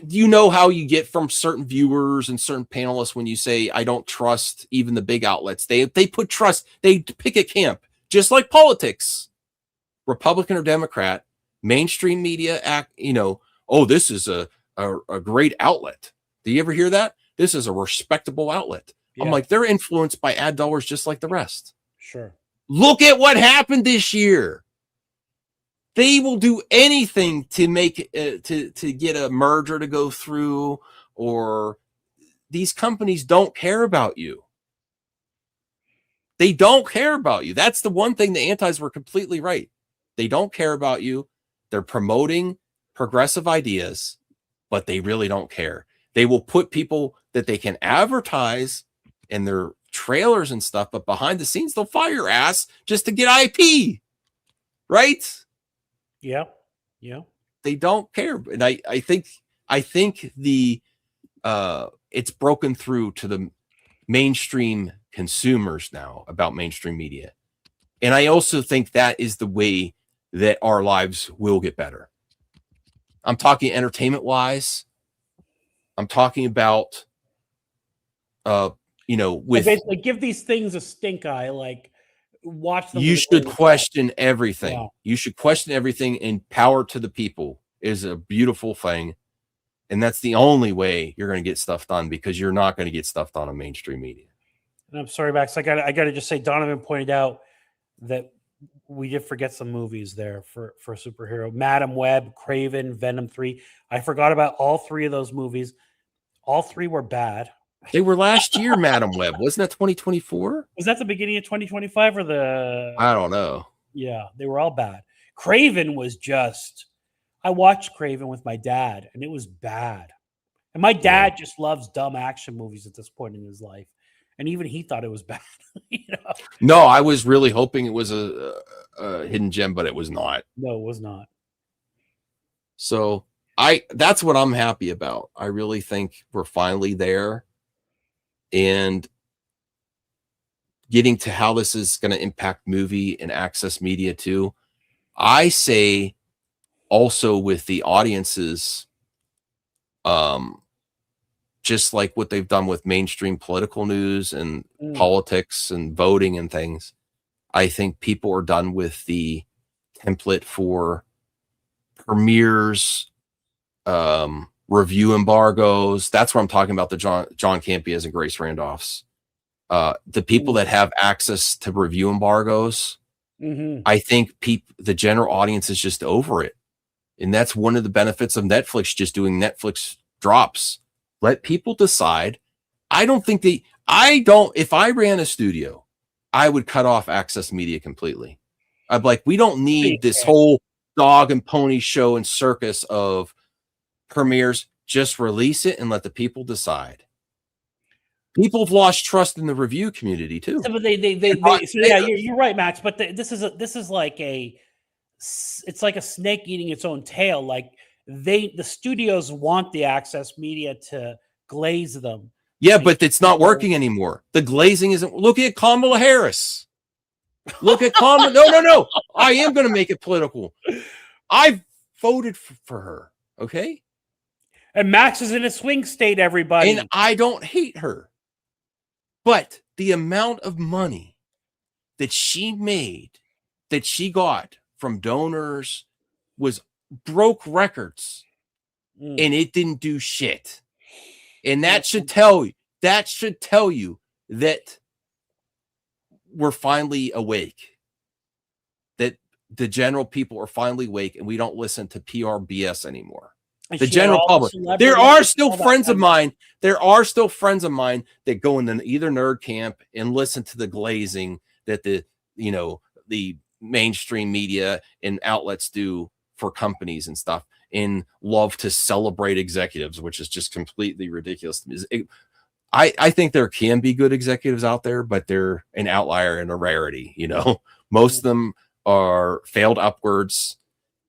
you know how you get from certain viewers and certain panelists when you say, I don't trust even the big outlets? They put trust. They pick a camp, just like politics, Republican or Democrat, mainstream media act, this is a great outlet. Do you ever hear that? This is a respectable outlet. Yeah. I'm like, they're influenced by ad dollars just like the rest. Sure. Look at what happened this year. They will do anything to make to get a merger to go through, or these companies don't care about you. They don't care about you. That's the one thing the antis were completely right. They don't care about you. They're promoting progressive ideas, but they really don't care. They will put people that they can advertise in their trailers and stuff, but behind the scenes, they'll fire your ass just to get IP. Right? Yeah. They don't care. And I think the it's broken through to the mainstream consumers now about mainstream media. And I also think that is the way that our lives will get better. I'm talking entertainment wise. I'm talking about, with basically give these things a stink eye, like watch them. You should question everything. Yeah. You should question everything, and power to the people is a beautiful thing. And that's the only way you're going to get stuff done, because you're not going to get stuff done on mainstream media. And I'm sorry, Max. I got to just say, Donovan pointed out that we did forget some movies there for superhero. Madam Web, Craven, Venom 3. I forgot about all three of those movies. All three were bad. They were last year, Madam Web. Wasn't that 2024? Was that the beginning of 2025 or the... I don't know. Yeah, they were all bad. Craven was just... I watched Craven with my dad, and it was bad. And my dad just loves dumb action movies at this point in his life. And even he thought it was bad. No, I was really hoping it was a hidden gem, but it was not. No, it was not. So that's what I'm happy about. I really think we're finally there, and getting to how this is going to impact movie and access media too. I say also with the audiences, just like what they've done with mainstream political news and politics and voting and things, I think people are done with the template for premieres, review embargoes. That's what I'm talking about. The John Campias and Grace Randolphs, the people that have access to review embargoes. I think the general audience is just over it. And that's one of the benefits of Netflix, just doing Netflix drops. Let people decide. If I ran a studio, I would cut off access media completely. I'd be like, we don't need this whole dog and pony show and circus of premieres. Just release it and let the people decide. People have lost trust in the review community too. So, you're right, Max. But this is like it's like a snake eating its own tail. Like the studios want the access media to glaze them. Yeah, but it's not working anymore. The glazing isn't. Look at Kamala Harris. Look at Kamala. No. I am going to make it political. I voted for her. Okay. And Max is in a swing state, everybody. And I don't hate her. But the amount of money that she made, that she got from donors, broke records. And it didn't do shit. And that should tell you that we're finally awake. That the general people are finally awake, and we don't listen to PR BS anymore. The general public. There are still friends of mine. There are still friends of mine that go into either nerd camp and listen to the glazing that the mainstream media and outlets do for companies and stuff, and love to celebrate executives, which is just completely ridiculous. I think there can be good executives out there, but they're an outlier and a rarity. Most of them are failed upwards,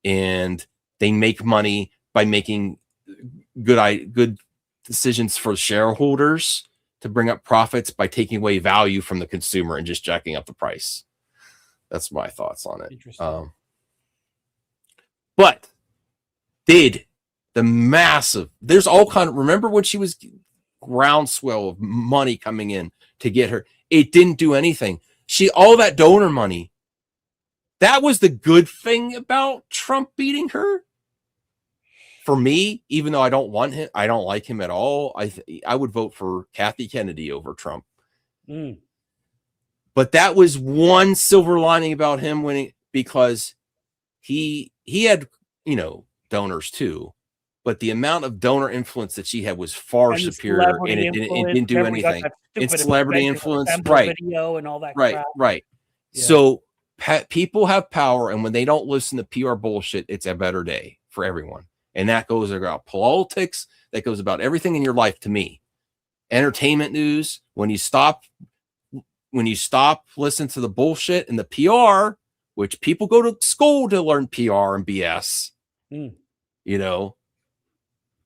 and they make money by making good decisions for shareholders to bring up profits by taking away value from the consumer and just jacking up the price. That's my thoughts on it. Interesting. But there's all kind of, remember when she was groundswell of money coming in to get her, it didn't do anything. All that donor money, that was the good thing about Trump beating her. For me, even though I don't want him, I don't like him at all. I would vote for Kathy Kennedy over Trump. But that was one silver lining about him winning, because he had, donors too, but the amount of donor influence that she had was far superior, and it didn't do anything. It's celebrity influence, right? Video and all that right, crap. right. Yeah. So people have power, and when they don't listen to PR bullshit, it's a better day for everyone. And that goes about politics. That goes about everything in your life. To me, entertainment news. When you stop listening to the bullshit and the PR, which people go to school to learn PR and BS,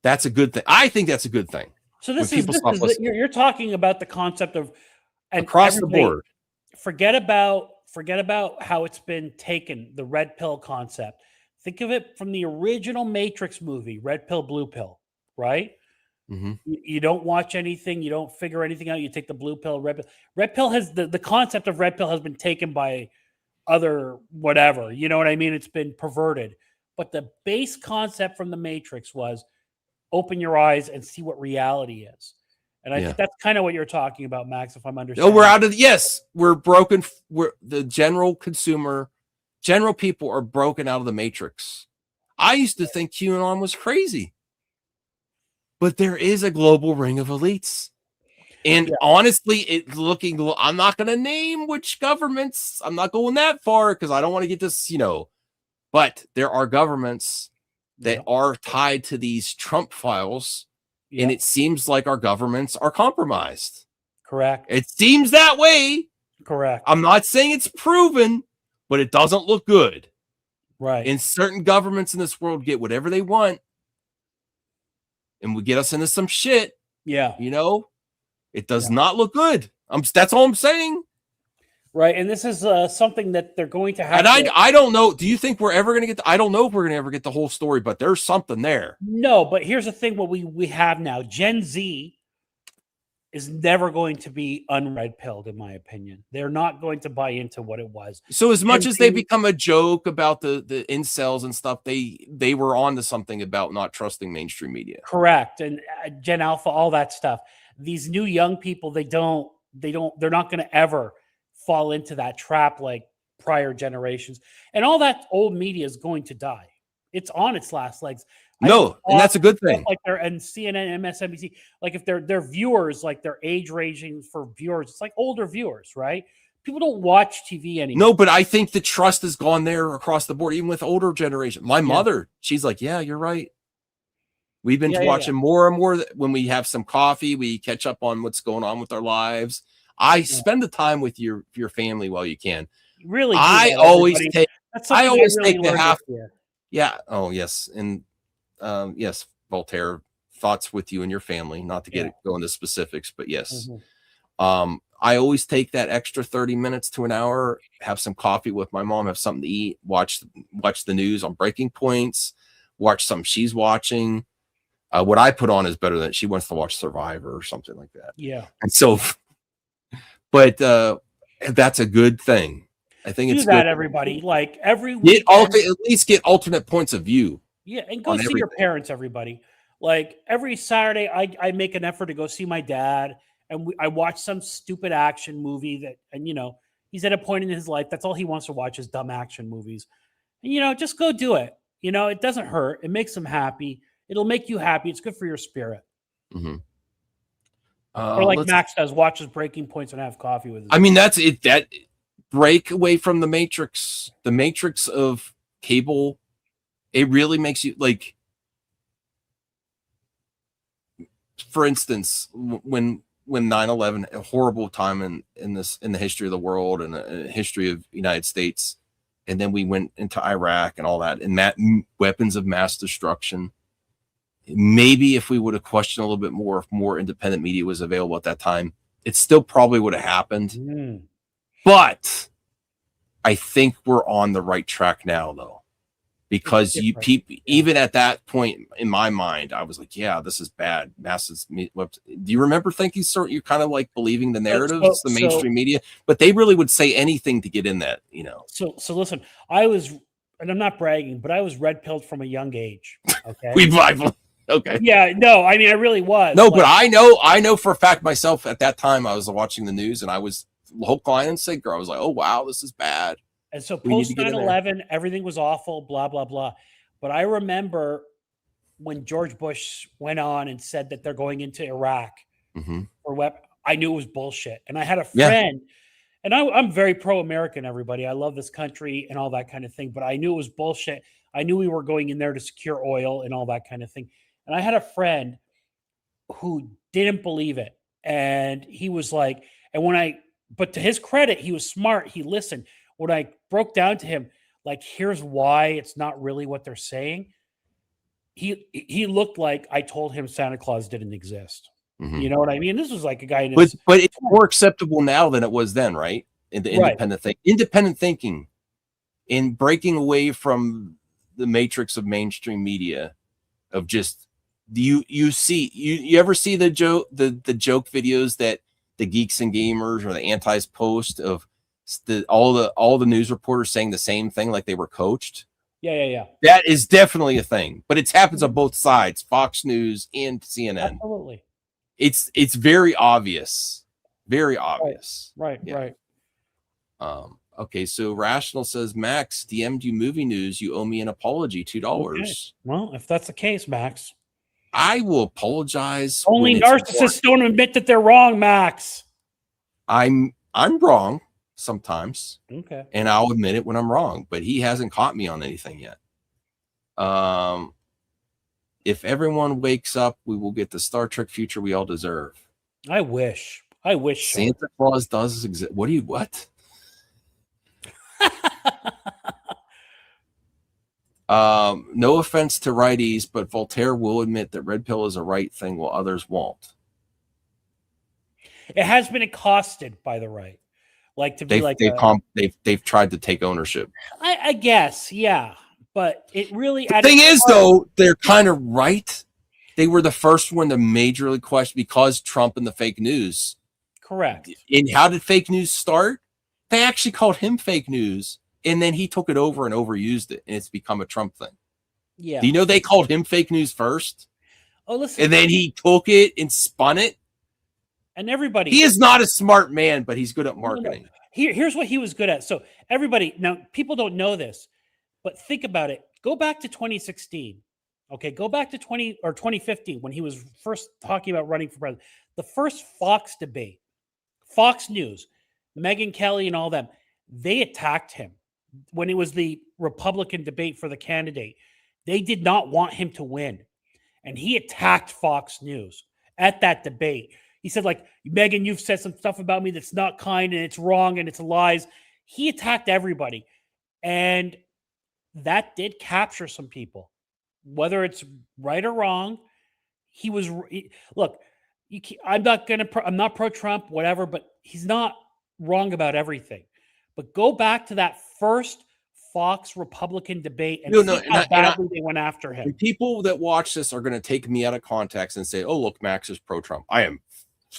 that's a good thing. I think that's a good thing. So when this is people stop listening you're talking about the concept of and across the everybody- board. Forget about how it's been taken, the red pill concept. Think of it from the original Matrix movie, red pill, blue pill, right? Mhm. You don't watch anything, you don't figure anything out, you take the blue pill, red pill. Red pill has the concept of red pill has been taken by other whatever, you know what I mean? It's been perverted. But the base concept from the Matrix was open your eyes and see what reality is. And I Yeah. think that's kind of what you're talking about, Max, if I'm No, understanding. we're out of yes, we're broken. We're the general consumer, general people are broken out of the matrix. I used to think QAnon was crazy, but there is a global ring of elites. And Yeah. honestly, it's looking, I'm not going to name which governments. I'm not going that far because I don't want to get this, but there are governments that Yeah. are tied to these Trump files. Yeah. And it seems like our governments are compromised. Correct. It seems that way. Correct. I'm not saying it's proven, but it doesn't look good. Right. And certain governments in this world get whatever they want and will get us into some shit. Yeah. It does not look good. That's all I'm saying. Right. And this is something that they're going to have. And I don't know. Do you think we're ever going to get I don't know if we're going to ever get the whole story, but there's something there. No, but here's the thing: what we have now, Gen Z is never going to be unred pilled, in my opinion. They're not going to buy into what it was. So as much Gen as they Z become a joke about the incels and stuff, they were on to something about not trusting mainstream media. Correct. And Gen Alpha, all that stuff. These new young people, they're not going to ever fall into that trap like prior generations. And all that old media is going to die. It's on its last legs. No, and that's a good thing. Like they're and CNN, MSNBC, like if their viewers, like their age ranging for viewers, it's like older viewers, right? People don't watch TV anymore. No, but I think the trust has gone there across the board, even with older generation. My mother, she's like, yeah, you're right. We've been watching more and more when we have some coffee, we catch up on what's going on with our lives. I spend the time with your family while you can. Really, I always take really the half. Yeah. Oh, yes. And yes, Voltaire, thoughts with you and your family, not to go into specifics, but yes. Mm-hmm. I always take that extra 30 minutes to an hour, have some coffee with my mom, have something to eat, watch the news on Breaking Points, watch something she's watching. What I put on is better than she wants to watch Survivor or something like that. Yeah. And so, but that's a good thing. I think it's that good. everybody, like every week, at least get alternate points of view. Yeah, and go see your parents, everybody. Like every Saturday, I make an effort to go see my dad, and I watch some stupid action movie that, and he's at a point in his life that's all he wants to watch is dumb action movies, and just go do it. It doesn't hurt. It makes him happy. It'll make you happy. It's good for your spirit. Mm-hmm. Or like Max does, watches Breaking Points and have coffee with him. I mean, that's it. That break away from the matrix of cable. It really makes you like, for instance, when 9/11, a horrible time in the history of the world and a history of the United States. And then we went into Iraq and all that, and that weapons of mass destruction. Maybe if we would have questioned a little bit more, if more independent media was available at that time, it still probably would have happened. But I think we're on the right track now, though, because even at that point in my mind, I was like, yeah, this is bad. Do you remember thinking you're kind of like believing the narrative, the mainstream media, but they really would say anything to get in that, So listen, and I'm not bragging, but I was red pilled from a young age. Okay. Okay. Yeah, no, I mean, I really was. No, but I know for a fact myself at that time, I was watching the news and I was hook, line, and sinker. I was like, oh, wow, this is bad. And so post 9/11, everything was awful, blah, blah, blah. But I remember when George Bush went on and said that they're going into Iraq for weapons, I knew it was bullshit. And I had a friend, and I'm very pro-American, everybody. I love this country and all that kind of thing, but I knew it was bullshit. I knew we were going in there to secure oil and all that kind of thing. And I had a friend who didn't believe it. And he was like, but to his credit, he was smart. He listened. When I broke down to him, like, here's why it's not really what they're saying. He looked like I told him Santa Claus didn't exist. Mhm. You know what I mean? This was like a guy in But his it's more acceptable now than it was then, right? In the right. independent thinking, in breaking away from the matrix of mainstream media, of just you ever see the joke videos that the geeks and gamers or the antis post of all the news reporters saying the same thing like they were coached? Yeah. That is definitely a thing, but it happens on both sides, Fox News and CNN. Absolutely. It's very obvious. Very obvious. Right. Yeah. Okay, so Rational says, Max, DM'd you movie news. You owe me an apology, $2. Okay. Well, if that's the case, Max. I will apologize. Only when it's narcissists don't admit that they're wrong, Max. I'm wrong sometimes, Okay. and I'll admit it when I'm wrong, but he hasn't caught me on anything yet. If everyone wakes up, we will get the Star Trek future we all deserve. I wish. Santa Claus does exist. What? No offense to righties, but Voltaire will admit that red pill is a right thing while others won't. It has been accosted by the right. Like to be they've tried to take ownership. I guess, yeah. But it really the thing is though, they're kind of right. They were the first one to majorly question because Trump and the fake news. Correct. And how did fake news start? They actually called him fake news, and then he took it over and overused it, and it's become a Trump thing. Yeah. Do you know they called him fake news first? Oh, listen. And then he took it and spun it. And everybody. He is not a smart man, but he's good at marketing. No. Here's what he was good at. So everybody, now people don't know this, but think about it. Go back to 2016. Okay, go back to 2015 when he was first talking about running for president. The first Fox debate, Fox News, Megyn Kelly and all them, they attacked him when it was the Republican debate for the candidate. They did not want him to win. And he attacked Fox News at that debate. He said, like, Megyn, you've said some stuff about me that's not kind and it's wrong and it's lies. He attacked everybody. And that did capture some people, whether it's right or wrong. Look, I'm not pro-Trump, whatever, but he's not wrong about everything. But go back to that first Fox Republican debate and see how badly they went after him. People that watch this are going to take me out of context and say, oh, look, Max is pro-Trump. I am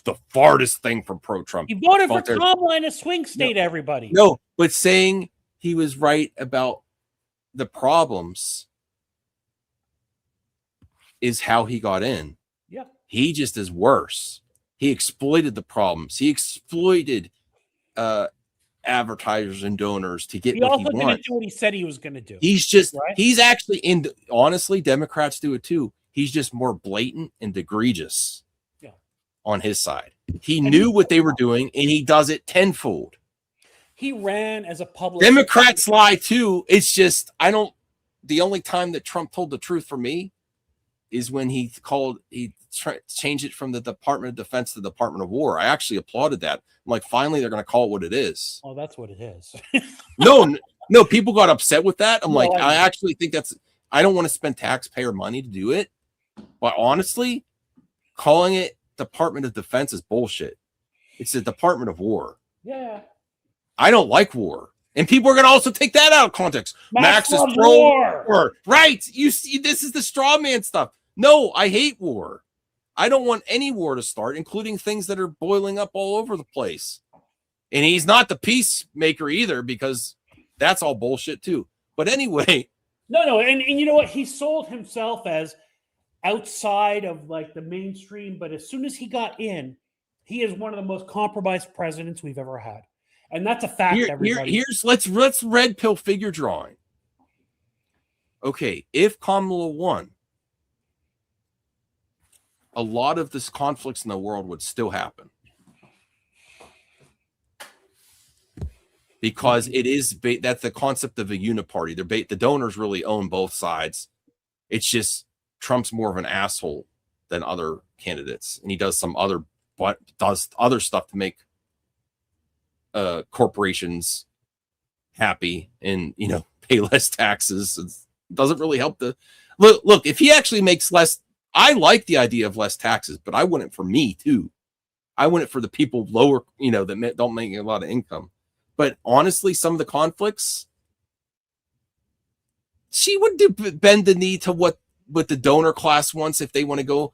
the farthest thing from pro-Trump. He voted for Kamala in a swing state, everybody. No, but saying he was right about the problems is how he got in. Yeah. He just is worse. He exploited the problems. He exploited advertisers and donors to get what he wants. He also didn't do what he said he was going to do. He's actually honestly, Democrats do it too. He's just more blatant and egregious on his side. He knew what they were doing and he does it tenfold. He ran as a public. Democrats lie too. It's just, the only time that Trump told the truth for me is when he changed it from the Department of Defense to the Department of War. I actually applauded that. I'm like, finally, they're going to call it what it is. Oh, that's what it is. No, people got upset with that. I'm I actually think I don't want to spend taxpayer money to do it. But honestly, calling it Department of Defense is bullshit. It's the Department of War. Yeah. I don't like war. And people are going to also take that out of context. Max is pro war. Right. You see, this is the straw man stuff. No, I hate war. I don't want any war to start, including things that are boiling up all over the place. And he's not the peacemaker either, because that's all bullshit too. But anyway. No. And you know what? He sold himself as outside of like the mainstream. But as soon as he got in, he is one of the most compromised presidents we've ever had. And that's a fact, everybody. Let's red pill figure drawing. Okay, if Kamala won, a lot of this conflicts in the world would still happen. Because that's the concept of a uniparty. The donors really own both sides. It's just Trump's more of an asshole than other candidates. And he does other stuff to make corporations happy and pay less taxes. It doesn't really help look if he actually makes less I like the idea of less taxes, but I want it for me too. I want it for the people lower, that don't make a lot of income. But honestly, some of the conflicts, she would bend the knee to what the donor class wants if they want to go.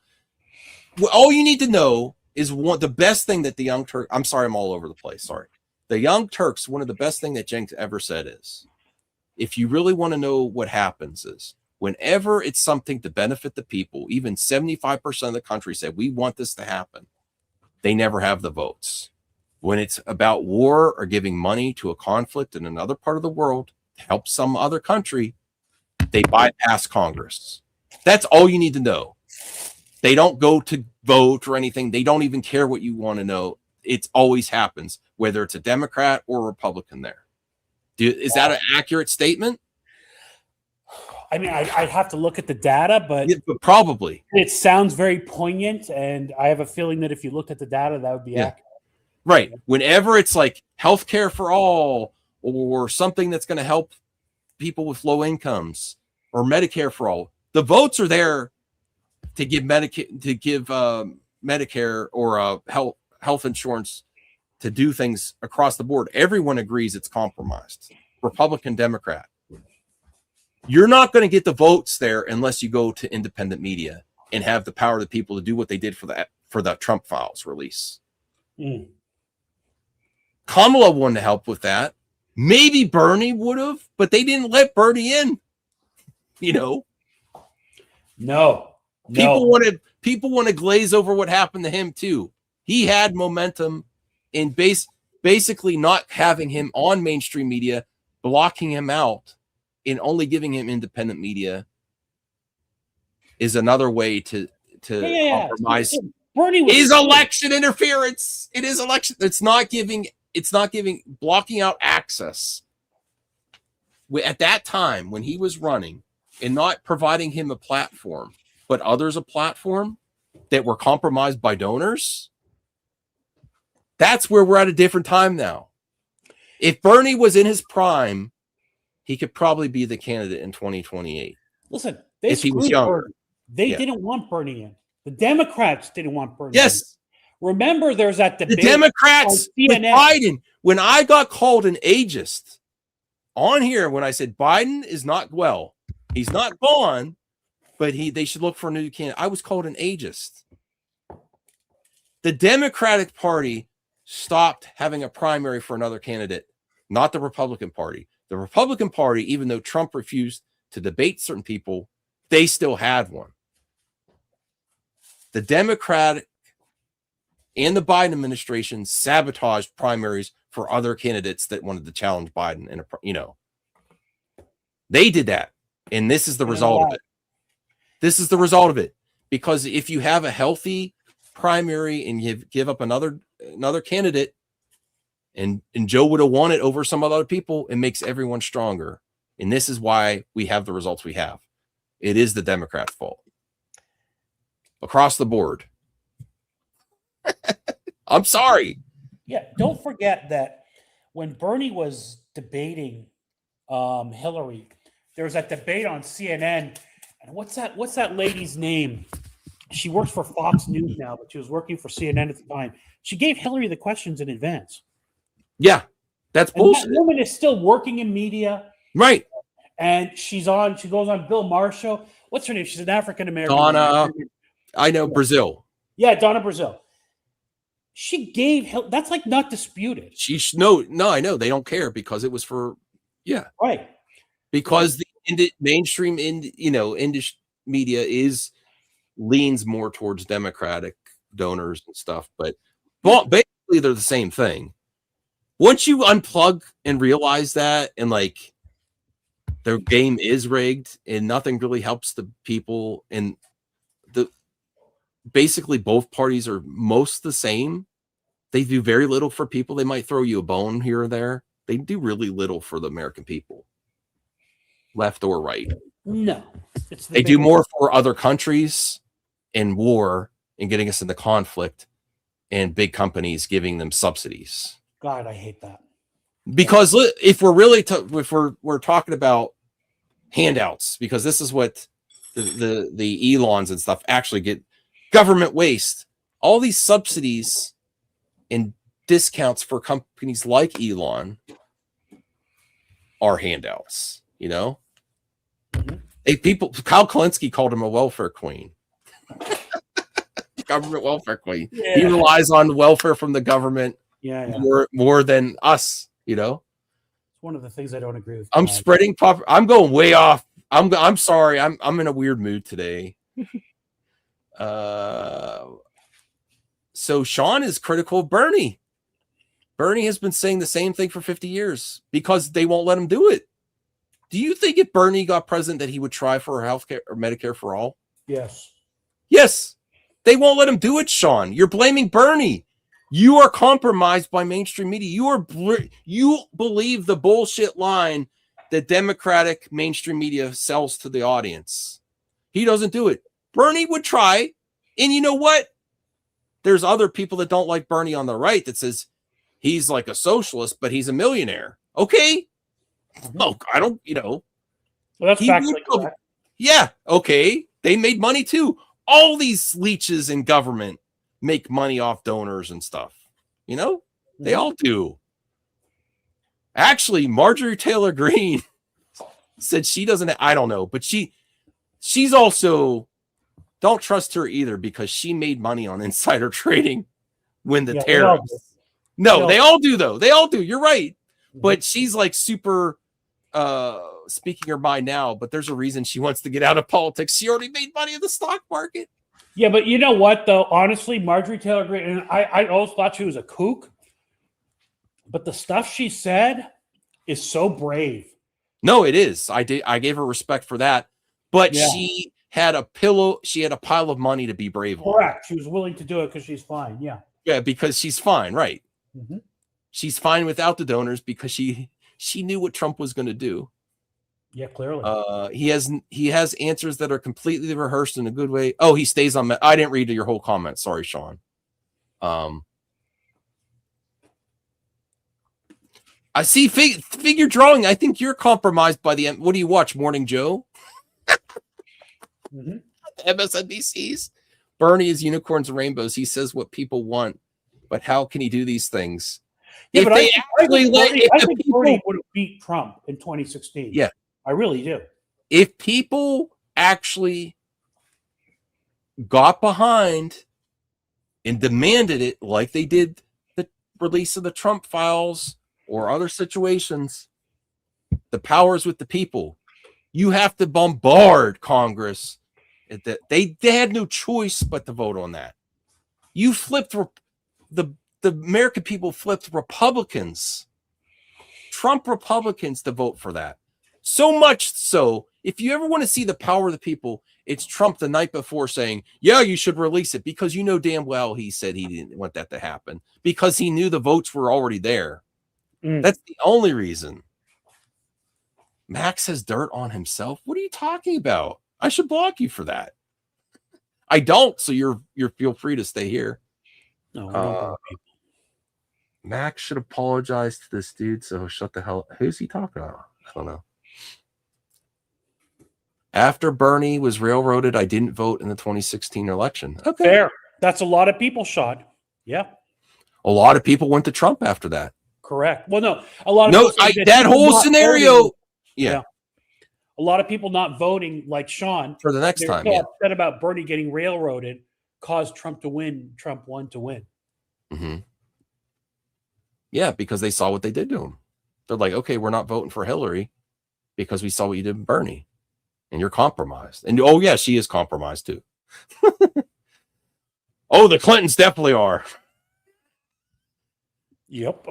Well, all you need to know is the best thing that the Young Turk. I'm sorry, I'm all over the place. Sorry. The Young Turks, one of the best thing that Cenk ever said is, if you really want to know what happens is, whenever it's something to benefit the people, even 75% of the country said, we want this to happen. They never have the votes. When it's about war or giving money to a conflict in another part of the world to help some other country, they bypass Congress. That's all you need to know. They don't go to vote or anything. They don't even care what you want to know. It always happens, whether it's a Democrat or a Republican there. Is that an accurate statement? I mean, I'd have to look at the data, but probably. It sounds very poignant, and I have a feeling that if you looked at the data, that would be accurate. Right. Whenever it's like healthcare for all or something that's going to help people with low incomes or Medicare for all, the votes are there to give Medicare or health insurance to do things across the board. Everyone agrees it's compromised. Republican, Democrat. You're not going to get the votes there unless you go to independent media and have the power of the people to do what they did for the Trump files release. Kamala wanted to help with that. Maybe Bernie would have, but they didn't let Bernie in. No. People want to glaze over what happened to him too. He had momentum in basically not having him on mainstream media, blocking him out, and only giving him independent media is another way to compromise. Bernie is election interference. It is election. It's not blocking out access. At that time, when he was running and not providing him a platform, but others a platform that were compromised by donors, that's where we're at a different time now. If Bernie was in his prime, he could probably be the candidate in 2028. Listen, if he was younger. They didn't want Bernie in. The Democrats didn't want Bernie in. Yes. Remember, there's that debate. The Democrats with Biden. When I got called an ageist on here, when I said Biden is not well, he's not gone, but they should look for a new candidate. I was called an ageist. The Democratic Party stopped having a primary for another candidate, not the Republican Party. The Republican Party, even though Trump refused to debate certain people, they still had one. The Democratic and the Biden administration sabotaged primaries for other candidates that wanted to challenge Biden. And, they did that. And this is the result of it. This is the result of it. Because if you have a healthy primary and you give up another candidate, and Joe would have won it over some other people, it makes everyone stronger. And this is why we have the results we have. It is the Democrats' fault. Across the board. I'm sorry. Yeah, don't forget that when Bernie was debating Hillary, there was that debate on CNN. And what's that lady's name? She works for Fox News now, but she was working for CNN at the time. She gave Hillary the questions in advance. Yeah, that's bullshit. That woman is still working in media. Right. And she goes on Bill Maher show. What's her name? She's an African-American. Donna, I know, Brazil. Yeah, Donna Brazil. She gave, that's like not disputed. No, I know. They don't care because it was for, Right. Because the mainstream, industry media leans more towards Democratic donors and stuff. But basically, they're the same thing. Once you unplug and realize that, and like their game is rigged and nothing really helps the people, and basically both parties are most the same. They do very little for people. They might throw you a bone here or there. They do really little for the American people, left or right. No. They do more for other countries in war and getting us into conflict, and big companies giving them subsidies. God, I hate that. Because if we're really we're talking about handouts, because this is what the Elons and stuff actually get government waste. All these subsidies and discounts for companies like Elon are handouts, you know? Kyle Kalinske called him a welfare queen. Government welfare queen. Yeah. He relies on welfare from the government more than us, you know? It's one of the things I don't agree with. I'm spreading I'm going way off. I'm sorry. I'm in a weird mood today. So Sean is critical of Bernie. Bernie has been saying the same thing for 50 years because they won't let him do it. Do you think if Bernie got president that he would try for healthcare or Medicare for all? Yes. Yes. They won't let him do it, Sean. You're blaming Bernie. You are compromised by mainstream media. You believe the bullshit line that Democratic mainstream media sells to the audience. He doesn't do it. Bernie would try. And you know what? There's other people that don't like Bernie on the right that says he's like a socialist, but he's a millionaire. Okay. Oh, I don't, you know. Well, that's factually correct. Yeah. Okay. They made money too. All these leeches in government make money off donors and stuff. You know, they all do. Actually, Marjorie Taylor Greene said she doesn't, I don't know, but she's also, don't trust her either because she made money on insider trading when the terrorists. No, they all do though. They all do. You're right. But she's like super speaking her mind now, but there's a reason she wants to get out of politics. She already made money in the stock market. Yeah, but you know what, though? Honestly, Marjorie Taylor Greene, and I always thought she was a kook, but the stuff she said is so brave. No, it is. I gave her respect for that, but she had a pile of money to be brave on. Correct. She was willing to do it because she's fine. Yeah. Yeah, because she's fine, right? Mm-hmm. She's fine without the donors because she knew what Trump was going to do. Yeah, clearly. He has answers that are completely rehearsed in a good way. Oh, he stays on. I didn't read your whole comment. Sorry, Sean. I see figure drawing. I think you're compromised by the. What do you watch? Morning Joe. MSNBC's Bernie is unicorns and rainbows. He says what people want, but how can he do these things? Yeah, but I think Bernie would have beat Trump in 2016. Yeah. I really do. If people actually got behind and demanded it like they did the release of the Trump files or other situations, the power's with the people. You have to bombard Congress. They had no choice but to vote on that. You flipped the American people flipped Republicans, Trump Republicans to vote for that. So much so, if you ever want to see the power of the people, it's Trump the night before saying, yeah, you should release it because you know damn well he said he didn't want that to happen because he knew the votes were already there. That's the only reason. Max has dirt on himself. What are you talking about? I should block you for that. I don't, so you're feel free to stay here. No, Max should apologize to this dude, so shut the hell. Who's he talking about? I don't know. After Bernie was railroaded, I didn't vote in the 2016 election. Okay. Fair. That's a lot of people, Sean. Yeah. A lot of people went to Trump after that. Correct. Well, no, a lot of that whole scenario. Voting, yeah. A lot of people not voting like Sean for the next time. Upset about Bernie getting railroaded caused Trump to win. Trump won to win. Mm-hmm. Yeah, because they saw what they did to him. They're like, okay, we're not voting for Hillary because we saw what you did with Bernie. And you're compromised. And oh, yeah, she is compromised too. Oh, the Clintons definitely are. Yep.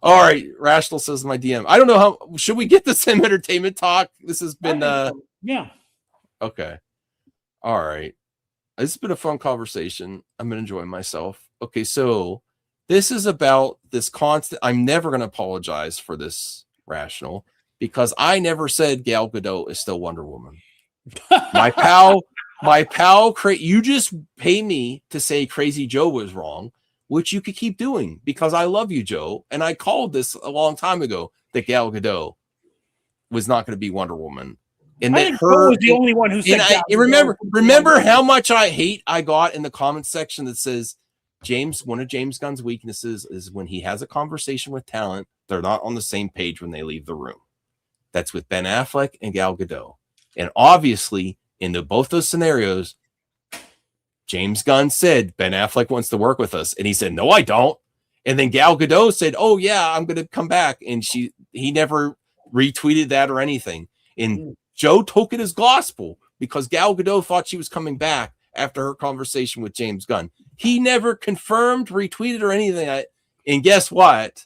All right. Rational says my DM. I don't know how should we get the Sim Entertainment talk? This has been yeah. Okay. All right. This has been a fun conversation. I'm gonna enjoy myself. Okay, so this is about this constant. I'm never gonna apologize for this, Rational, because I never said Gal Gadot is still Wonder Woman. My pal, you just pay me to say Crazy Joe was wrong, which you could keep doing because I love you, Joe. And I called this a long time ago that Gal Gadot was not going to be Wonder Woman. And I that think Joe her was the only one who said and I Gal Gadot remember was the one that- how much I got in the comment section that says one of James Gunn's weaknesses is when he has a conversation with talent, they're not on the same page when they leave the room. That's with Ben Affleck and Gal Gadot. And obviously, in both those scenarios, James Gunn said Ben Affleck wants to work with us, and he said, "No, I don't." And then Gal Gadot said, "Oh yeah, I'm going to come back," and he never retweeted that or anything. And Joe took it as gospel because Gal Gadot thought she was coming back after her conversation with James Gunn. He never confirmed, retweeted, or anything. And guess what?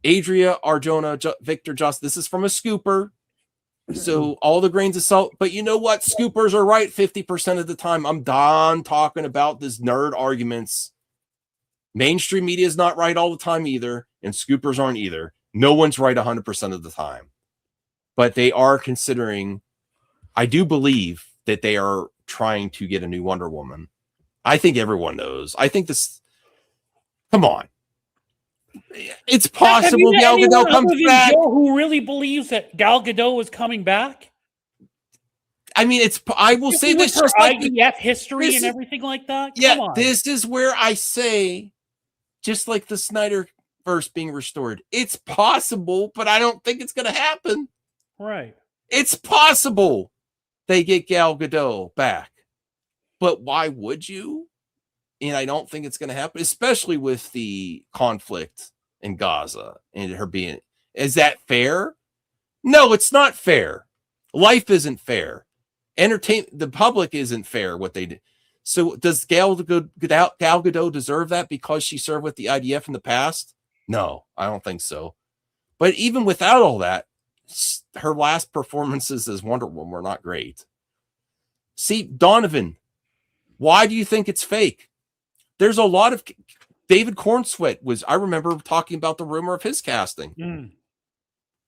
Adria Arjona, Victor Just. This is from a scooper. So all the grains of salt. But you know what? Scoopers are right 50% of the time. I'm done talking about this nerd arguments. Mainstream media is not right all the time either, and scoopers aren't either. No one's right 100% of the time. But they are considering, I do believe that they are trying to get a new Wonder Woman. I think everyone knows. I think this, come on. It's possible Gal Gadot comes back. Joe who really believes that Gal Gadot is coming back? I mean, I will say this, her IDF history and everything like that. Yeah, this is where I say, just like the Snyderverse being restored, it's possible, but I don't think it's going to happen. Right. It's possible they get Gal Gadot back, but why would you? And I don't think it's going to happen, especially with the conflict in Gaza and her being. Is that fair? No, it's not fair. Life isn't fair. The public isn't fair what they do. So does Gal Gadot deserve that because she served with the IDF in the past? No, I don't think so. But even without all that, her last performances as Wonder Woman were not great. See, Donovan, why do you think it's fake? There's a lot of David Cornsweet I remember talking about the rumor of his casting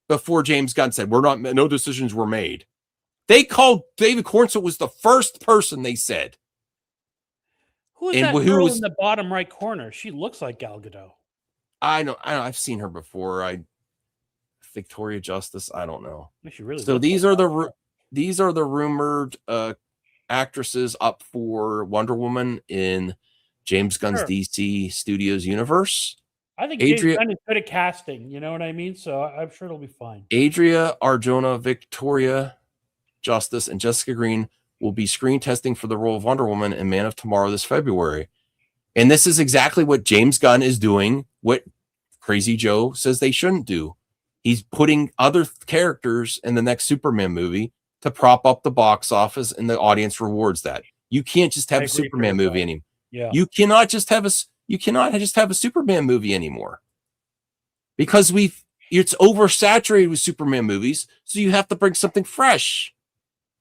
before James Gunn said no decisions were made. They called David Cornsweet was the first person they said. Who is that girl in the bottom right corner? She looks like Gal Gadot. I know. I've seen her before. Victoria Justice. I don't know. She really. So these are the rumored actresses up for Wonder Woman in James Gunn's DC Studios universe. I think James Gunn is good at casting. You know what I mean? So I'm sure it'll be fine. Adria Arjona, Victoria Justice, and Jessica Green will be screen testing for the role of Wonder Woman in Man of Tomorrow this February. And this is exactly what James Gunn is doing, what Crazy Joe says they shouldn't do. He's putting other characters in the next Superman movie to prop up the box office, and the audience rewards that. You can't just have a Superman movie anymore. Yeah. You cannot just have a Superman movie anymore. Because it's oversaturated with Superman movies, so you have to bring something fresh.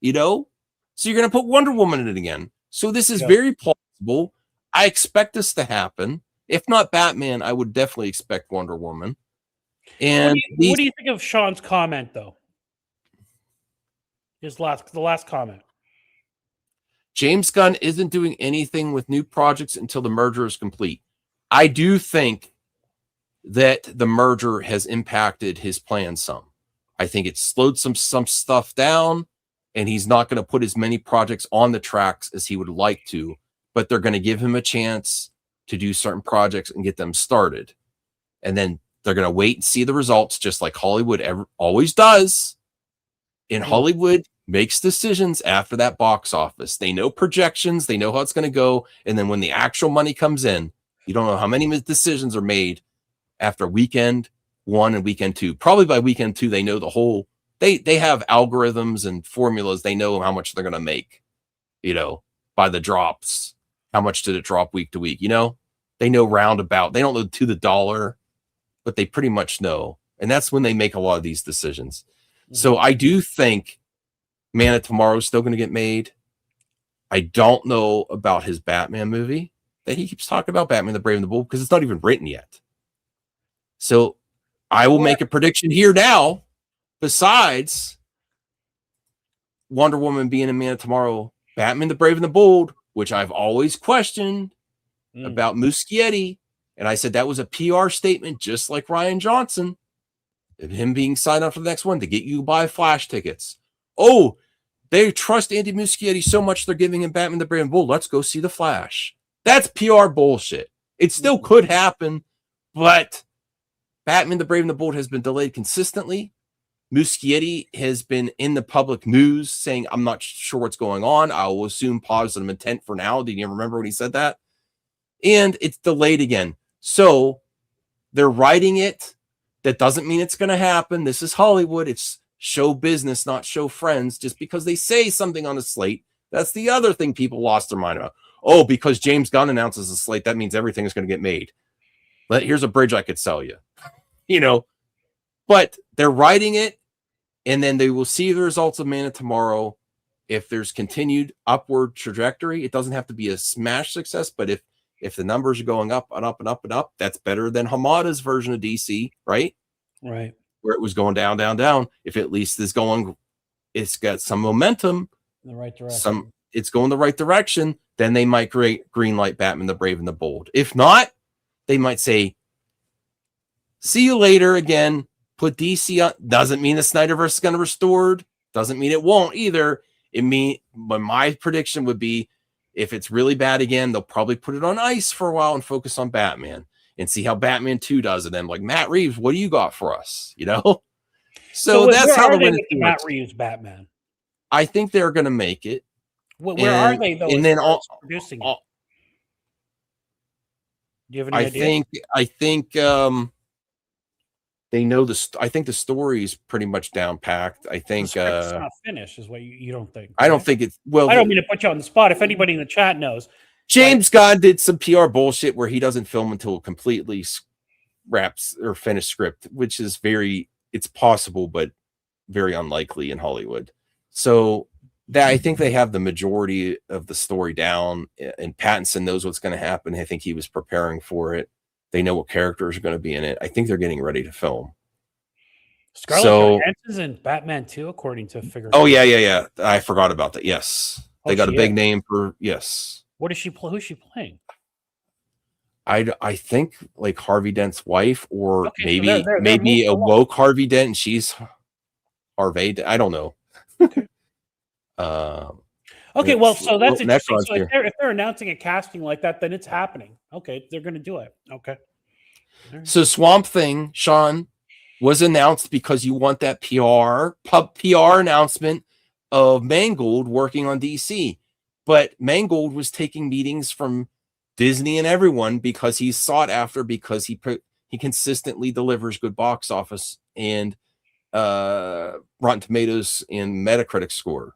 You know? So you're going to put Wonder Woman in it again. So this is very plausible. I expect this to happen. If not Batman, I would definitely expect Wonder Woman. And what do you think of Sean's comment, though? The last comment. James Gunn isn't doing anything with new projects until the merger is complete. I do think that the merger has impacted his plans some. I think it slowed some stuff down, and he's not going to put as many projects on the tracks as he would like to, but they're going to give him a chance to do certain projects and get them started. And then they're going to wait and see the results, just like Hollywood always does. And Hollywood makes decisions after that box office. They know projections. They know how it's going to go. And then when the actual money comes in, you don't know how many decisions are made after weekend 1 and weekend 2. Probably by weekend 2, they know the whole, they have algorithms and formulas. They know how much they're going to make, by the drops. How much did it drop week to week? They know roundabout. They don't know to the dollar, but they pretty much know. And that's when they make a lot of these decisions. So I do think Man of Tomorrow is still going to get made. I don't know about his Batman movie that he keeps talking about, Batman the Brave and the Bold, because it's not even written yet. So I will make a prediction here now. Besides Wonder Woman being in Man of Tomorrow, Batman the Brave and the Bold, which I've always questioned about Muschietti. And I said that was a PR statement, just like Rian Johnson, of him being signed up for the next one to get you to buy Flash tickets. oh, they trust Andy Muschietti so much they're giving him Batman the Brave and the Bold. Let's go see The Flash. That's PR bullshit. It still could happen, but Batman the Brave and the Bold has been delayed consistently. Muschietti has been in the public news saying, I'm not sure what's going on. I will assume positive intent for now. Did you remember when he said that? And it's delayed again. So they're writing it. That doesn't mean it's going to happen. This is Hollywood. It's show business, not show friends. Just because they say something on the slate, that's the other thing people lost their mind about. Oh, because James Gunn announces a slate, that means everything is going to get made. Here's a bridge I could sell you. But they're writing it, and then they will see the results of Man of Tomorrow. If there's continued upward trajectory, it doesn't have to be a smash success, but if the numbers are going up and up and up and up, that's better than Hamada's version of DC, right? Right. Where it was going down, down, down. If at least it's got some momentum, In the right direction. It's going the right direction, then they might green light Batman the Brave and the Bold. If not, they might say, see you later again, put DC on. Doesn't mean the Snyderverse is going to restored. Doesn't mean it won't either. But my prediction would be, if it's really bad again, they'll probably put it on ice for a while and focus on Batman and see how Batman 2 does. And then like, Matt Reeves, what do you got for us? So that's how the Matt Reeves Batman. I think they're going to make it. Where are they though? And then producing it? Do you have any I idea? think they know I think the story is pretty much down packed. I think it's not finished, is what you don't think. I don't think it's I don't mean to put you on the spot. If anybody in the chat knows, James Gunn did some PR bullshit where he doesn't film until completely wraps or finished script, which is it's possible, but very unlikely in Hollywood. So that I think they have the majority of the story down, and Pattinson knows what's going to happen. I think he was preparing for it. They know what characters are going to be in it. I think they're getting ready to film. Scarlett Johansson's in Batman 2, according to figure. Oh yeah. I forgot about that. Yes, they got a big name for yes. What is she? Who's she playing? I think like Harvey Dent's wife, or maybe they're a woke Harvey Dent, and she's Harvey. I don't know. Okay. Okay, well, so that's interesting. So if they're announcing a casting like that, then it's happening. Okay, they're going to do it. Okay. Right. So Swamp Thing, Sean, was announced because you want that PR announcement of Mangold working on DC. But Mangold was taking meetings from Disney and everyone because he's sought after, because he consistently delivers good box office and Rotten Tomatoes and Metacritic score.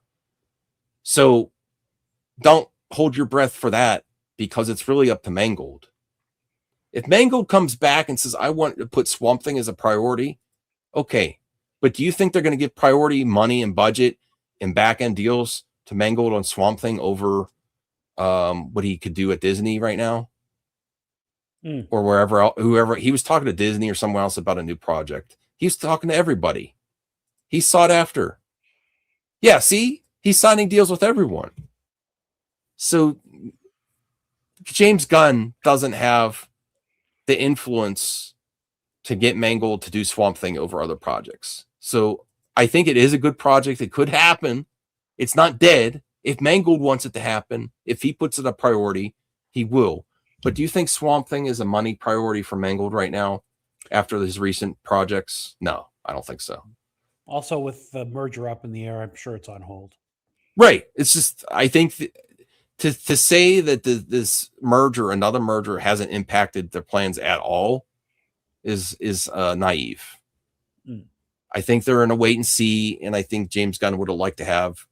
So don't hold your breath for that, because it's really up to Mangold. If Mangold comes back and says, I want to put Swamp Thing as a priority, okay. But do you think they're going to give priority money and budget and back-end deals to Mangold on Swamp Thing over what he could do at Disney right now? Or whoever he was talking to Disney or someone else about a new project. He's talking to everybody. He's sought after. Yeah, see? He's signing deals with everyone. So James Gunn doesn't have the influence to get Mangold to do Swamp Thing over other projects. So I think it is a good project. It could happen. It's not dead. If Mangold wants it to happen, if he puts it a priority, he will. But do you think Swamp Thing is a money priority for Mangold right now after his recent projects? No, I don't think so. Also, with the merger up in the air, I'm sure it's on hold. Right. It's just, I think to say that this another merger, hasn't impacted their plans at all is naive. I think they're in a wait and see, and I think James Gunn would have liked to have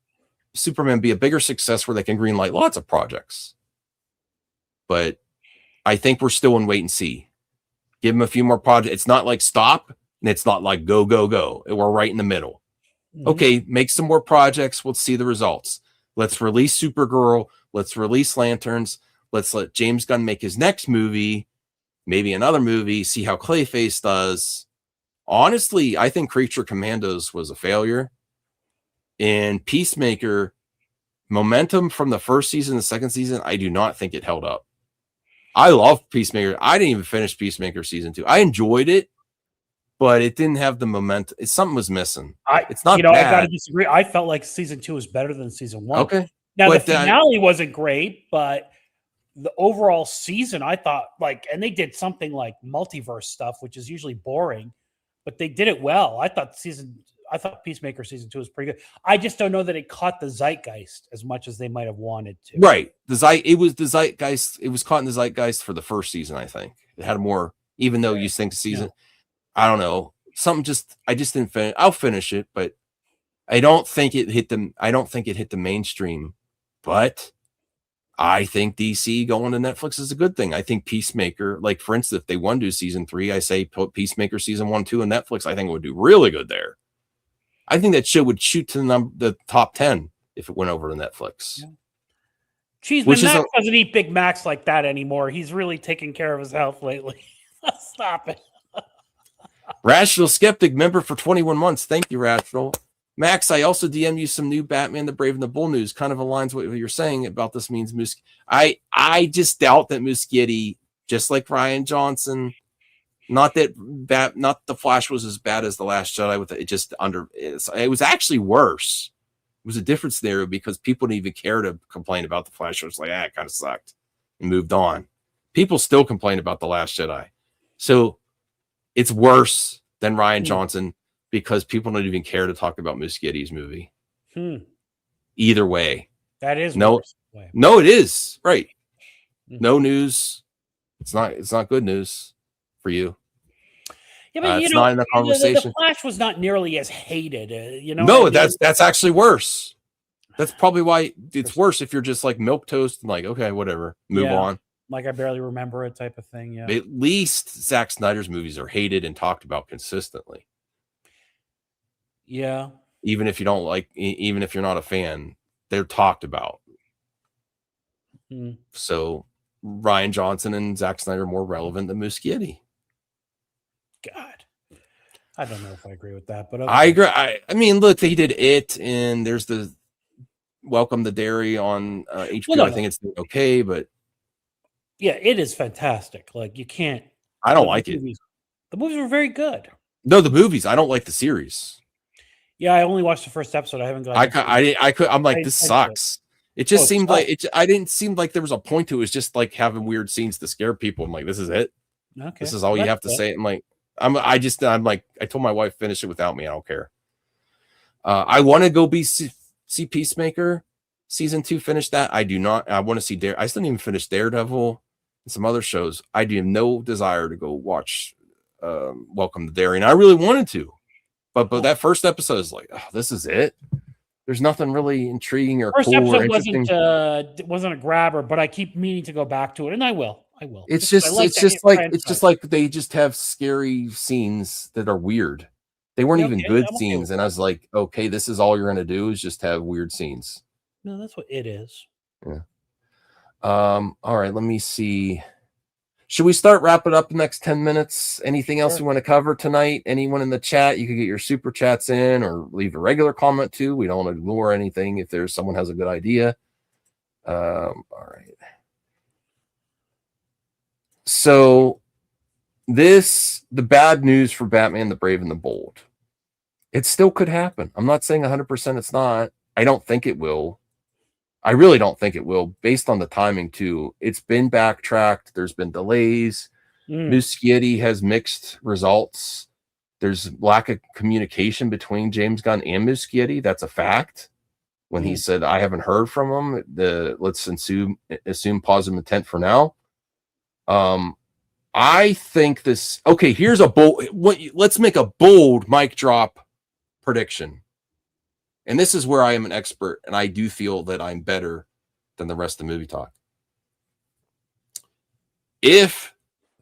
Superman be a bigger success where they can greenlight lots of projects. But I think we're still in wait and see. Give him a few more projects. It's not like stop, and it's not like go, go, go. We're right in the middle. Okay, make some more projects. We'll see the results. Let's release Supergirl. Let's release Lanterns. Let's let James Gunn make his next movie, maybe another movie, see how Clayface does. Honestly, I think Creature Commandos was a failure. And Peacemaker, momentum from the first season, the second season, I do not think it held up. I love Peacemaker. I didn't even finish Peacemaker season 2. I enjoyed it, but it didn't have the momentum. Something was missing. It's not I got to bad. disagree. I felt like season 2 was better than season 1. Okay. Now But the finale wasn't great, but the overall season, I thought and they did something like multiverse stuff, which is usually boring, but they did it well. I thought Peacemaker season 2 was pretty good. I just don't know that it caught the zeitgeist as much as they might have wanted to. Right. It was the zeitgeist. It was caught in the zeitgeist for the first season, I think. It had more, even though you think the season, I don't know. I just didn't finish. I'll finish it, but I don't think it hit the mainstream. But I think DC going to Netflix is a good thing. I think Peacemaker, like for instance, if they want to do season 3, I say put Peacemaker season 1, 2 on Netflix. I think it would do really good there. I think that show would shoot to the top 10 if it went over to Netflix. Yeah. Cheeseman Max doesn't eat Big Macs like that anymore. He's really taking care of his health lately. Stop it. Rational Skeptic member for 21 months. Thank you, Rational. Max, I also DM you some new Batman the Brave and the Bold news. Kind of aligns with what you're saying about this means I just doubt that Muschietti, just like Ryan Johnson, not that the Flash was as bad as The Last Jedi with it was actually worse. It was a different scenario because people didn't even care to complain about the Flash. It was like, it kind of sucked and moved on. People still complain about The Last Jedi. So it's worse than Ryan Johnson because people don't even care to talk about Muschietti's movie. Either way. That is worse. No, it is. Right. No news. It's not good news for you. Yeah, but it's not in the conversation. The Flash was not nearly as hated, No, that's actually worse. That's probably why it's worse if you're just like milquetoast and like, okay, whatever, move on. Like I barely remember it type of thing. Yeah. At least Zack Snyder's movies are hated and talked about consistently. Yeah. Even if you're not a fan, they're talked about. So Ryan Johnson and Zack Snyder are more relevant than Muschietti. God, I don't know if I agree with that, but okay. I agree. I mean, look, they did it, and there's the Welcome to Derry on HBO. I think it's okay, but yeah, it is fantastic. Like you can't. I don't like it. The movies were very good. No, the movies. I don't like the series. Yeah, I only watched the first episode. I haven't got. I'm like, this sucks. It just seemed like it. I didn't seem like there was a point to it. It was just like having weird scenes to scare people. I'm like, this is it. Okay, this is all you have to say. I'm like, I'm like, I told my wife, finish it without me. I don't care. I want to go see Peacemaker season 2. Finish that. I do not. I want to see I still didn't even finish Daredevil and some other shows. I do have no desire to go watch Welcome to Derry, and I really wanted to, but that first episode is like, oh, this is it. There's nothing really intriguing or first cool episode wasn't a grabber, but I keep meaning to go back to it, and I will. It's just like they just have scary scenes that are weird. They weren't even good scenes, and I was like, okay, this is all you're gonna do is just have weird scenes. No, that's what it is. Yeah. All right, let me see. Should we start wrapping up the next 10 minutes? Anything else you want to cover tonight? Anyone in the chat? You can get your super chats in or leave a regular comment too. We don't want to ignore anything if there's someone has a good idea. All right. So the bad news for Batman, the Brave and the Bold. It still could happen. I'm not saying 100% it's not. I don't think it will. I really don't think it will, based on the timing too. It's been backtracked. There's been delays. Muschietti has mixed results. There's lack of communication between James Gunn and Muschietti. That's a fact. When he said, I haven't heard from him, let's assume positive intent for now. I think this. Okay, here's a bold. Let's make a bold mic drop prediction. And this is where I am an expert, and I do feel that I'm better than the rest of Movie Talk. If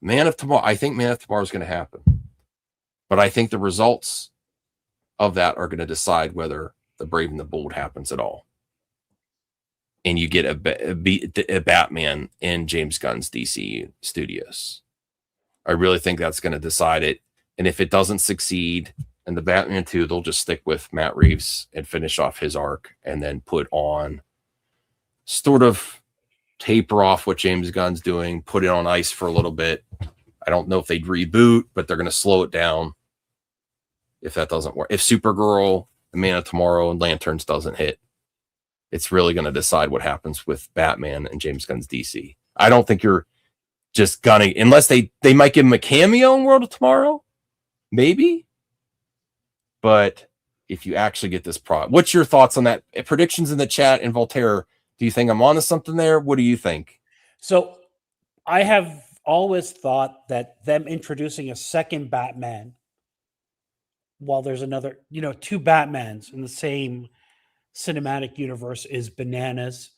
Man of Tomorrow, I think Man of Tomorrow is going to happen, but I think the results of that are going to decide whether the Brave and the Bold happens at all. And you get a Batman in James Gunn's DC studios. I really think that's going to decide it. And if it doesn't succeed, and the Batman 2, they'll just stick with Matt Reeves and finish off his arc and then put on, sort of taper off what James Gunn's doing, put it on ice for a little bit. I don't know if they'd reboot, but they're going to slow it down if that doesn't work. If Supergirl, Man of Tomorrow, and Lanterns doesn't hit, it's really going to decide what happens with Batman and James Gunn's DC. I don't think you're just gonna, unless they might give him a cameo in World of Tomorrow, maybe. But if you actually get this product, what's your thoughts on that? Predictions in the chat and Voltaire. Do you think I'm onto something there? What do you think? So I have always thought that them introducing a second Batman while there's another, two Batmans in the same cinematic universe is bananas.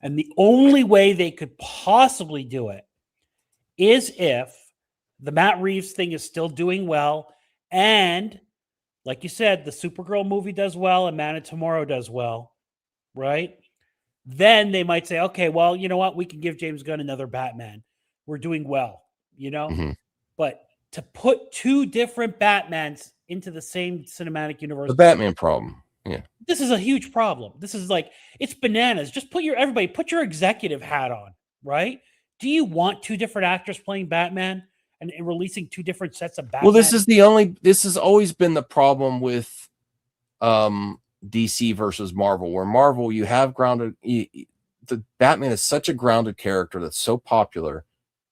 And the only way they could possibly do it is if the Matt Reeves thing is still doing well. And like you said, the Supergirl movie does well and Man of Tomorrow does well, right? Then they might say, okay, well, you know what? We can give James Gunn another Batman. We're doing well, Mm-hmm. But to put two different Batmans into the same cinematic universe, The Batman problem. Yeah. this is a huge problem. This is like, it's bananas. Just put your executive hat on, right? Do you want two different actors playing Batman and releasing two different sets of Batman? Well, this has always been the problem with DC versus Marvel, where Marvel, you have the Batman is such a grounded character that's so popular.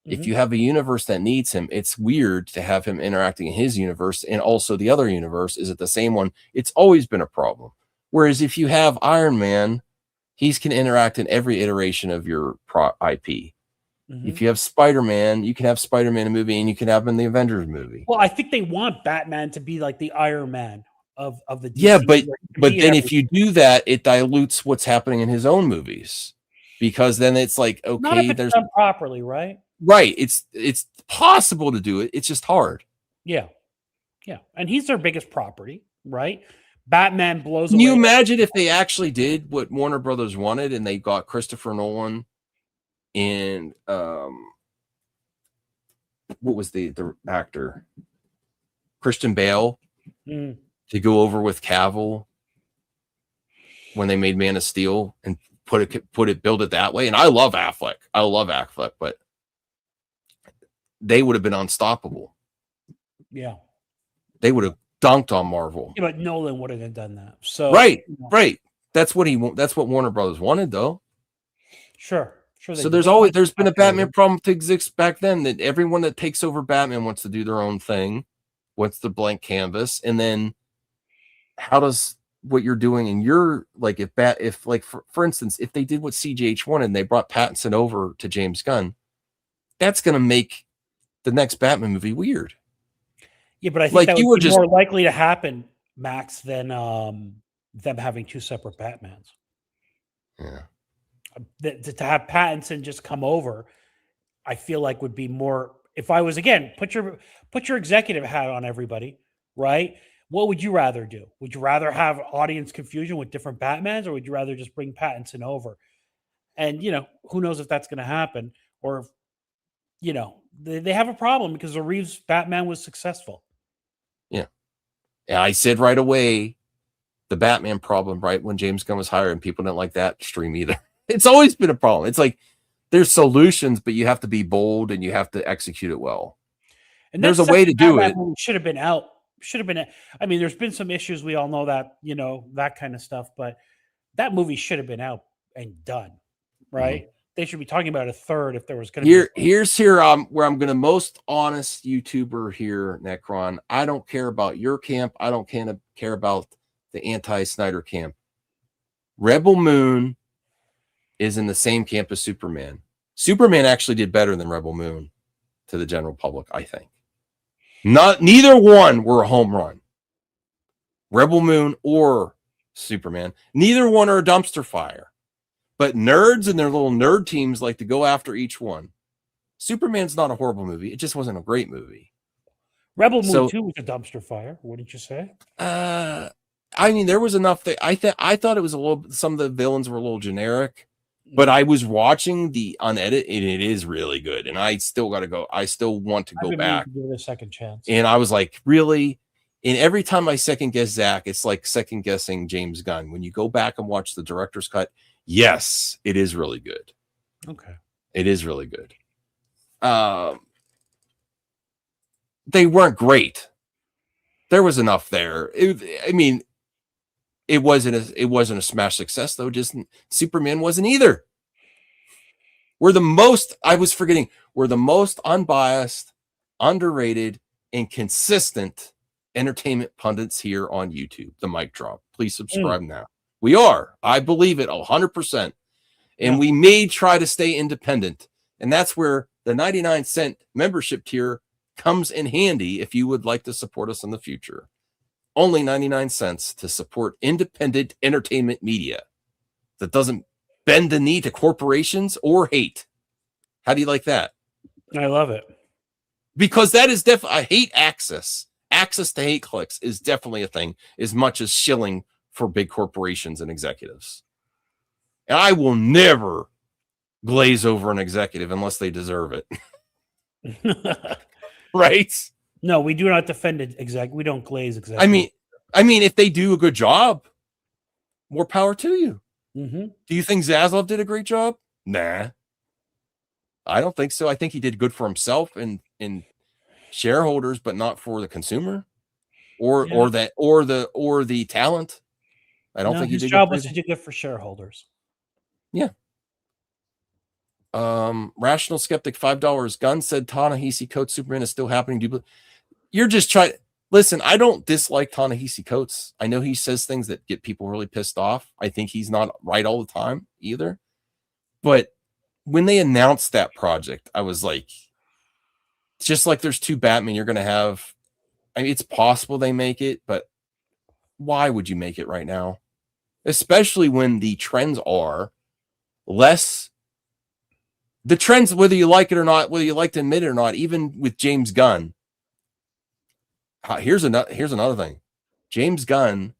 If you have a universe that needs him, it's weird to have him interacting in his universe and also the other universe. Is it the same one? It's always been a problem. Whereas if you have Iron Man, he can interact in every iteration of your IP. If you have Spider-Man, you can have Spider-Man in a movie and you can have him in the Avengers movie. Well, I think they want Batman to be like the Iron Man of the DC. Yeah, but then if you do that, it dilutes what's happening in his own movies, because then it's like, okay, not if it's done properly, right? Right. It's possible to do it. It's just hard. Yeah. Yeah. And he's their biggest property, right? Batman blows Can away. you imagine if they actually did what Warner Brothers wanted and they got Christopher Nolan and what was the actor? Christian Bale to go over with Cavill when they made Man of Steel and build it that way. And I love Affleck. But they would have been unstoppable. Yeah. They would have dunked on Marvel. Yeah, but Nolan wouldn't have done that. So right. That's what Warner Brothers wanted, though. Sure. So there's been a Batman problem to exist back then, that everyone that takes over Batman wants to do their own thing, wants the blank canvas, and then how does what you're doing in your, like, for instance, if they did what CGH wanted and they brought Pattinson over to James Gunn, that's going to make the next Batman movie weird. Yeah, but I think that would be more likely to happen, Max, than them having two separate Batmans. Yeah. To have Pattinson just come over, I feel like would be more. If I was, again, put your executive hat on, everybody, right? What would you rather do? Would you rather have audience confusion with different Batmans, or would you rather just bring Pattinson over? And who knows if that's going to happen, or they have a problem because the Reeves Batman was successful. Yeah. I said right away the Batman problem, right, when James Gunn was hired, and people didn't like that stream either. It's always been a problem. It's like there's solutions, but you have to be bold and you have to execute it well. And there's a way to do it. Should have been out. I mean, there's been some issues. We all know that, that kind of stuff, but that movie should have been out and done, right? Mm-hmm. They should be talking about a third if there was going to be. Here's where I'm going to most honest YouTuber here, Necron. I don't care about your camp. I don't care about the anti-Snyder camp. Rebel Moon is in the same camp as Superman. Superman actually did better than Rebel Moon to the general public, I think. Neither one were a home run. Rebel Moon or Superman. Neither one are a dumpster fire. But nerds and their little nerd teams like to go after each one. Superman's not a horrible movie. It just wasn't a great movie. Rebel Moon 2 was a dumpster fire. What did you say? I mean, there was enough that I thought it was a little. Some of the villains were a little generic, but I was watching the unedited, and it is really good. And I still got to go. I still want to go back. Give it a second chance. And I was like, really? And every time I second guess Zach, it's like second guessing James Gunn. When you go back and watch the director's cut, yes, it is really good. Okay, it is really good. They weren't great. there was enough there. I mean, it wasn't a smash success though. Just Superman wasn't either. We're the most unbiased, underrated, and consistent entertainment pundits here on YouTube. The Mic Drop. Please subscribe now. We are. I believe it 100%. And we may try to stay independent. And that's where the 99-cent membership tier comes in handy if you would like to support us in the future. Only 99 cents to support independent entertainment media that doesn't bend the knee to corporations or hate. How do you like that? I love it. Because that is definitely, I hate access. Access to hate clicks is definitely a thing, as much as shilling for big corporations and executives. And I will never glaze over an executive unless they deserve it. Right? No, we do not defend it. We don't glaze exactly. I mean, if they do a good job, more power to you. Mm-hmm. Do you think Zaslav did a great job? Nah, I don't think so. I think he did good for himself and shareholders, but not for the consumer or the talent. I don't think his he did job was to do good for shareholders. Yeah. Rational Skeptic, $5. Gunn said Ta-Nehisi Coates Superman is still happening. You're just trying. Listen, I don't dislike Ta-Nehisi Coates. I know he says things that get people really pissed off. I think he's not right all the time either. But when they announced that project, I was like, just like there's two Batman, you're going to have. I mean, it's possible they make it, but why would you make it right now? Especially when the trends are less. The trends, whether you like it or not, whether you like to admit it or not, even with James Gunn. Here's another thing. James Gunn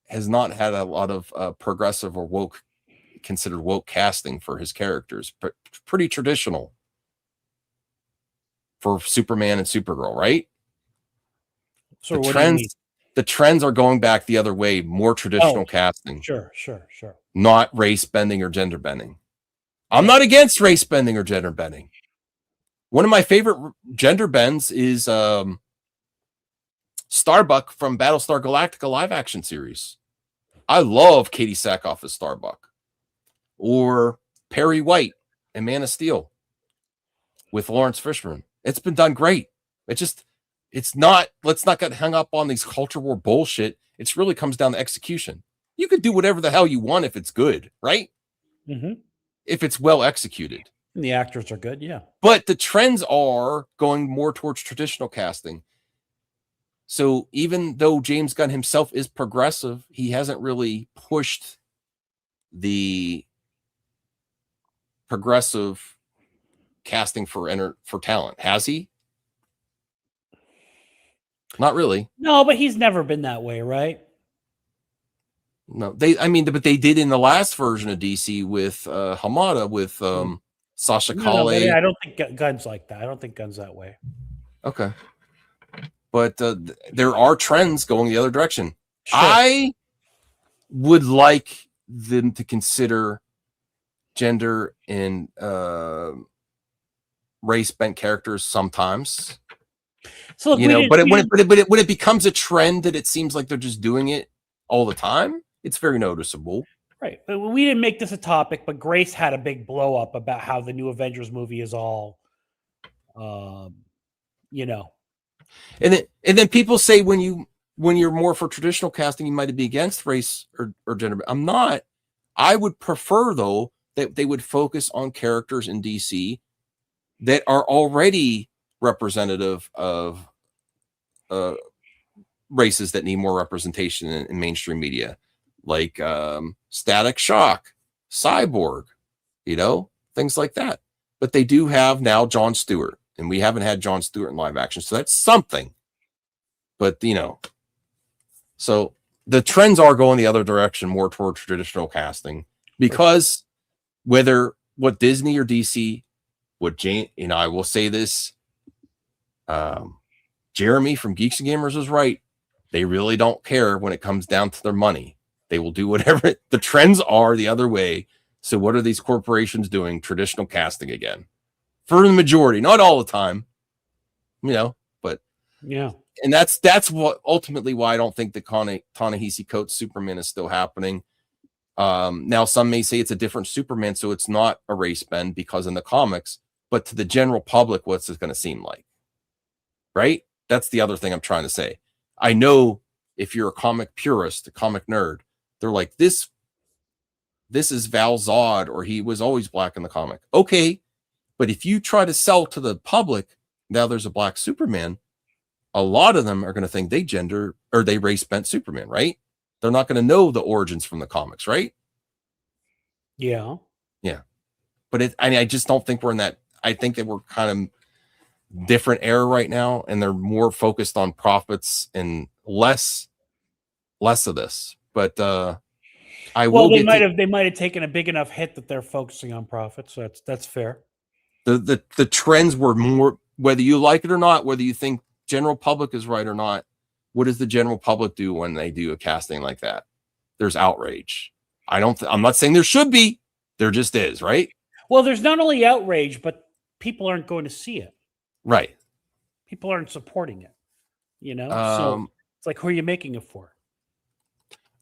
has not had a lot of progressive or considered woke casting for his characters. Pretty traditional for Superman and Supergirl, right? So the trends are going back the other way, more traditional casting. Sure. Not race bending or gender bending. I'm not against race bending or gender bending. One of my favorite gender bends is Starbuck from Battlestar Galactica live action series. I love Katie Sackhoff as Starbuck. Or Perry White in Man of Steel with Lawrence Fishburne. It's been done great. Let's not get hung up on these culture war bullshit. It really comes down to execution. You could do whatever the hell you want if it's good, right? Mm-hmm. If it's well executed. And the actors are good, yeah. But the trends are going more towards traditional casting. So even though James Gunn himself is progressive, he hasn't really pushed the progressive casting for talent, has he? Not really. No, but he's never been that way, right? No, but they did in the last version of DC with Hamada with Sasha Calle. I don't think Gunn's like that. I don't think Gunn's that way. Okay. But there are trends going the other direction. Sure. I would like them to consider gender and race bent characters sometimes. So look, when it becomes a trend that it seems like they're just doing it all the time, it's very noticeable. Right. But we didn't make this a topic, but Grace had a big blow up about how the new Avengers movie is all, And then people say when you're more for traditional casting, you might be against race or gender. I'm not. I would prefer though that they would focus on characters in DC that are already representative of races that need more representation in mainstream media, like Static Shock, Cyborg, things like that. But they do have now Jon Stewart. And we haven't had Jon Stewart in live action, so that's something. But, so the trends are going the other direction, more toward traditional casting. Because whether what Disney or DC, I will say this, Jeremy from Geeks and Gamers is right. They really don't care when it comes down to their money. They will do whatever. The trends are the other way. So what are these corporations doing? Traditional casting again. For the majority, not all the time, but Yeah. And that's what ultimately why I don't think the Ta-Nehisi Coates Superman is still happening. Now some may say it's a different Superman, so it's not a race bend because in the comics, but to the general public, what's it going to seem like? Right? That's the other thing I'm trying to say. I know if you're a comic purist, a comic nerd, they're like, this is Val Zod, or he was always black in the comic. Okay, but if you try to sell to the public, now there's a black Superman, a lot of them are going to think they race bent Superman, right? They're not going to know the origins from the comics, right? Yeah. Yeah. But I just don't think we're in that. I think that we're kind of different era right now, and they're more focused on profits and less of this. But they might have taken a big enough hit that they're focusing on profits. So that's fair. The trends were more, whether you like it or not, whether you think general public is right or not. What does the general public do when they do a casting like that? There's outrage. I'm not saying there should be. There just is, right? Well, there's not only outrage, but people aren't going to see it. Right. People aren't supporting it. So it's like, who are you making it for?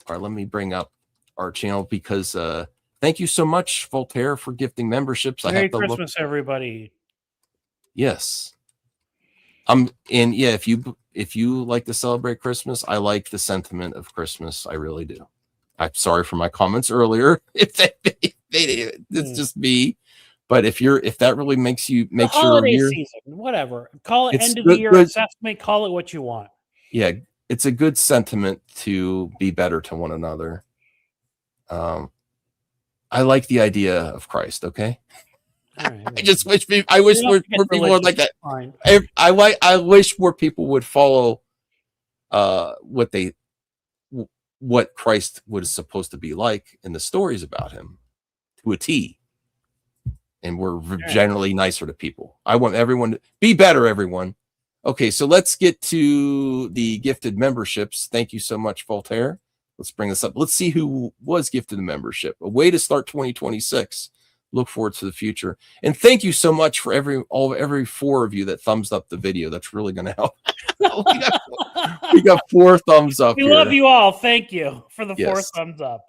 All right, let me bring up our channel because thank you so much, Voltaire, for gifting memberships. Merry Christmas, everybody. Yes. And yeah, if you like to celebrate Christmas, I like the sentiment of Christmas. I really do. I'm sorry for my comments earlier. It's just me. But if that really makes your year, season, whatever, call it end of the year assessment, call it what you want. Yeah, it's a good sentiment to be better to one another. I like the idea of Christ. Okay. Right. I wish more people would like that. I wish more people would follow what Christ was supposed to be like in the stories about him to a T. And we're generally nicer to people. I want everyone to be better, everyone. Okay, so let's get to the gifted memberships. Thank you so much, Voltaire. Let's bring this up. Let's see who was gifted a membership. A way to start 2026. Look forward to the future. And thank you so much for every 4 of you that thumbs up the video. That's really going to help. we got 4 thumbs up. We love you all. Thank you for the 4 thumbs up.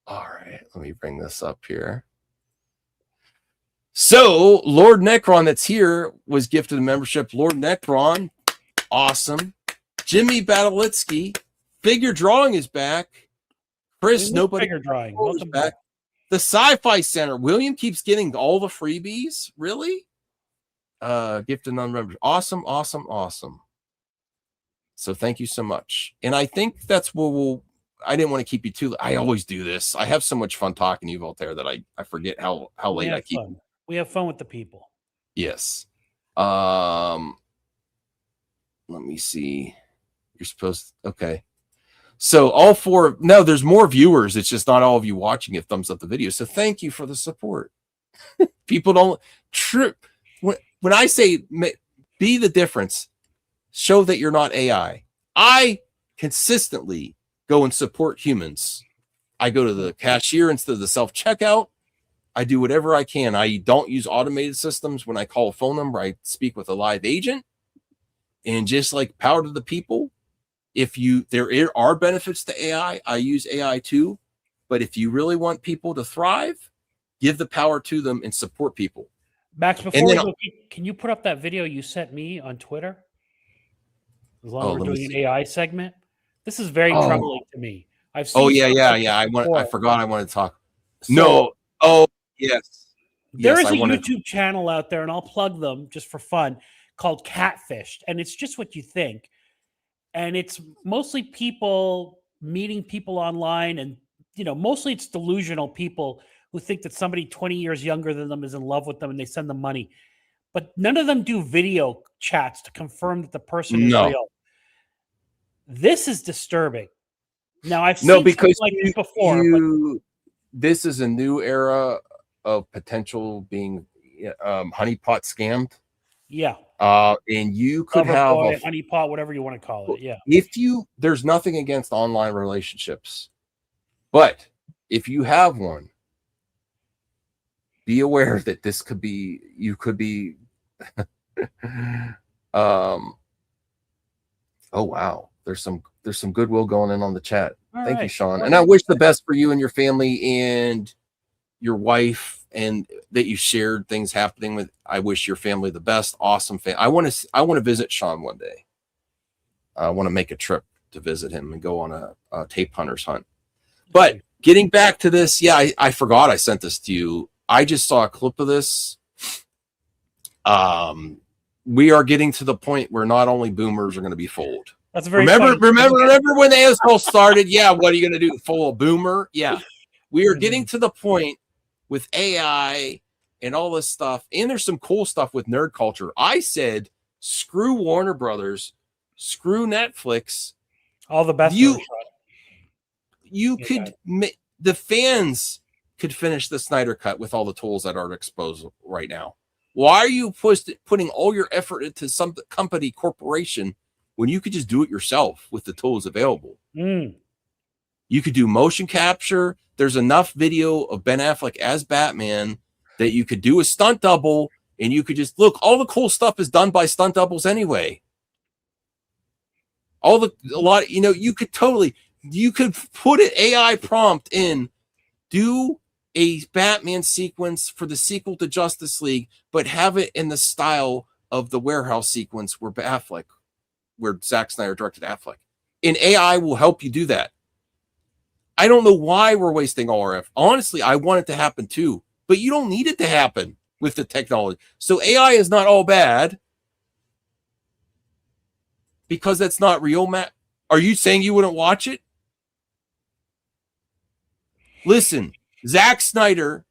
All right, let me bring this up here. So Lord Necron that's here was gifted a membership. Lord Necron, awesome. Jimmy Badalitsky, figure drawing is back. Chris, nobody figure drawing. Welcome back. The Sci-Fi Center. William keeps getting all the freebies. Really? Gifted non-members. Awesome. So thank you so much. And I think that's what I didn't want to keep you too. I always do this. I have so much fun talking to you, Voltaire, that I forget how late I keep. We have fun with the people. Yes. Let me see. You're supposed to, okay. So all 4, no, there's more viewers. It's just not all of you watching it thumbs up the video. So thank you for the support. People don't trip. When I say be the difference, show that you're not AI. I consistently go and support humans. I go to the cashier instead of the self-checkout. I do whatever I can. I don't use automated systems. When I call a phone number, I speak with a live agent. And just like power to the people, there are benefits to AI. I use AI too. But if you really want people to thrive, give the power to them and support people. Max, before can you put up that video you sent me on Twitter? As long as we're doing an AI segment. This is very troubling to me. I've seen I forgot I wanted to talk. No. Oh, yes. There is a YouTube channel out there, and I'll plug them just for fun, called Catfished. And it's just what you think. And it's mostly people meeting people online, and mostly it's delusional people who think that somebody 20 years younger than them is in love with them, and they send them money. But none of them do video chats to confirm that the person is real. This is disturbing. Now I've seen because like this before. This is a new era of potential being honeypot scammed. Yeah. And you could have a honeypot, whatever you want to call it. Yeah. There's nothing against online relationships, but if you have one, be aware that you could be Oh wow, there's some goodwill going in on the chat. All Thank you, right. Sean. Well, And I wish the best for you and your family and your wife, and that you shared things happening with. I wish your family the best. Awesome fan. I want to visit Sean one day. I want to make a trip to visit him and go on a tape hunters hunt. But getting back to this, yeah, I forgot I sent this to you. I just saw a clip of this. We are getting to the point where not only boomers are going to be fooled. That's very remember funny. when the ASL started? Yeah, what are you going to do? Fool a boomer? Yeah. We are getting to the point with AI and all this stuff. And there's some cool stuff with nerd culture. I said, screw Warner Brothers, screw Netflix. All the best. You could, the fans could finish the Snyder Cut with all the tools that are exposed right now. Why are you putting all your effort into some company, corporation, when you could just do it yourself with the tools available? You could do motion capture. There's enough video of Ben Affleck as Batman that you could do a stunt double, and you could just look. All the cool stuff is done by stunt doubles anyway. You could put an AI prompt in, do a Batman sequence for the sequel to Justice League, but have it in the style of the warehouse sequence where Zack Snyder directed Affleck. And AI will help you do that. I don't know why we're wasting all our effort. Honestly, I want it to happen too, but you don't need it to happen with the technology. So AI is not all bad because that's not real. Are you saying you wouldn't watch it? Listen, Zack Snyder,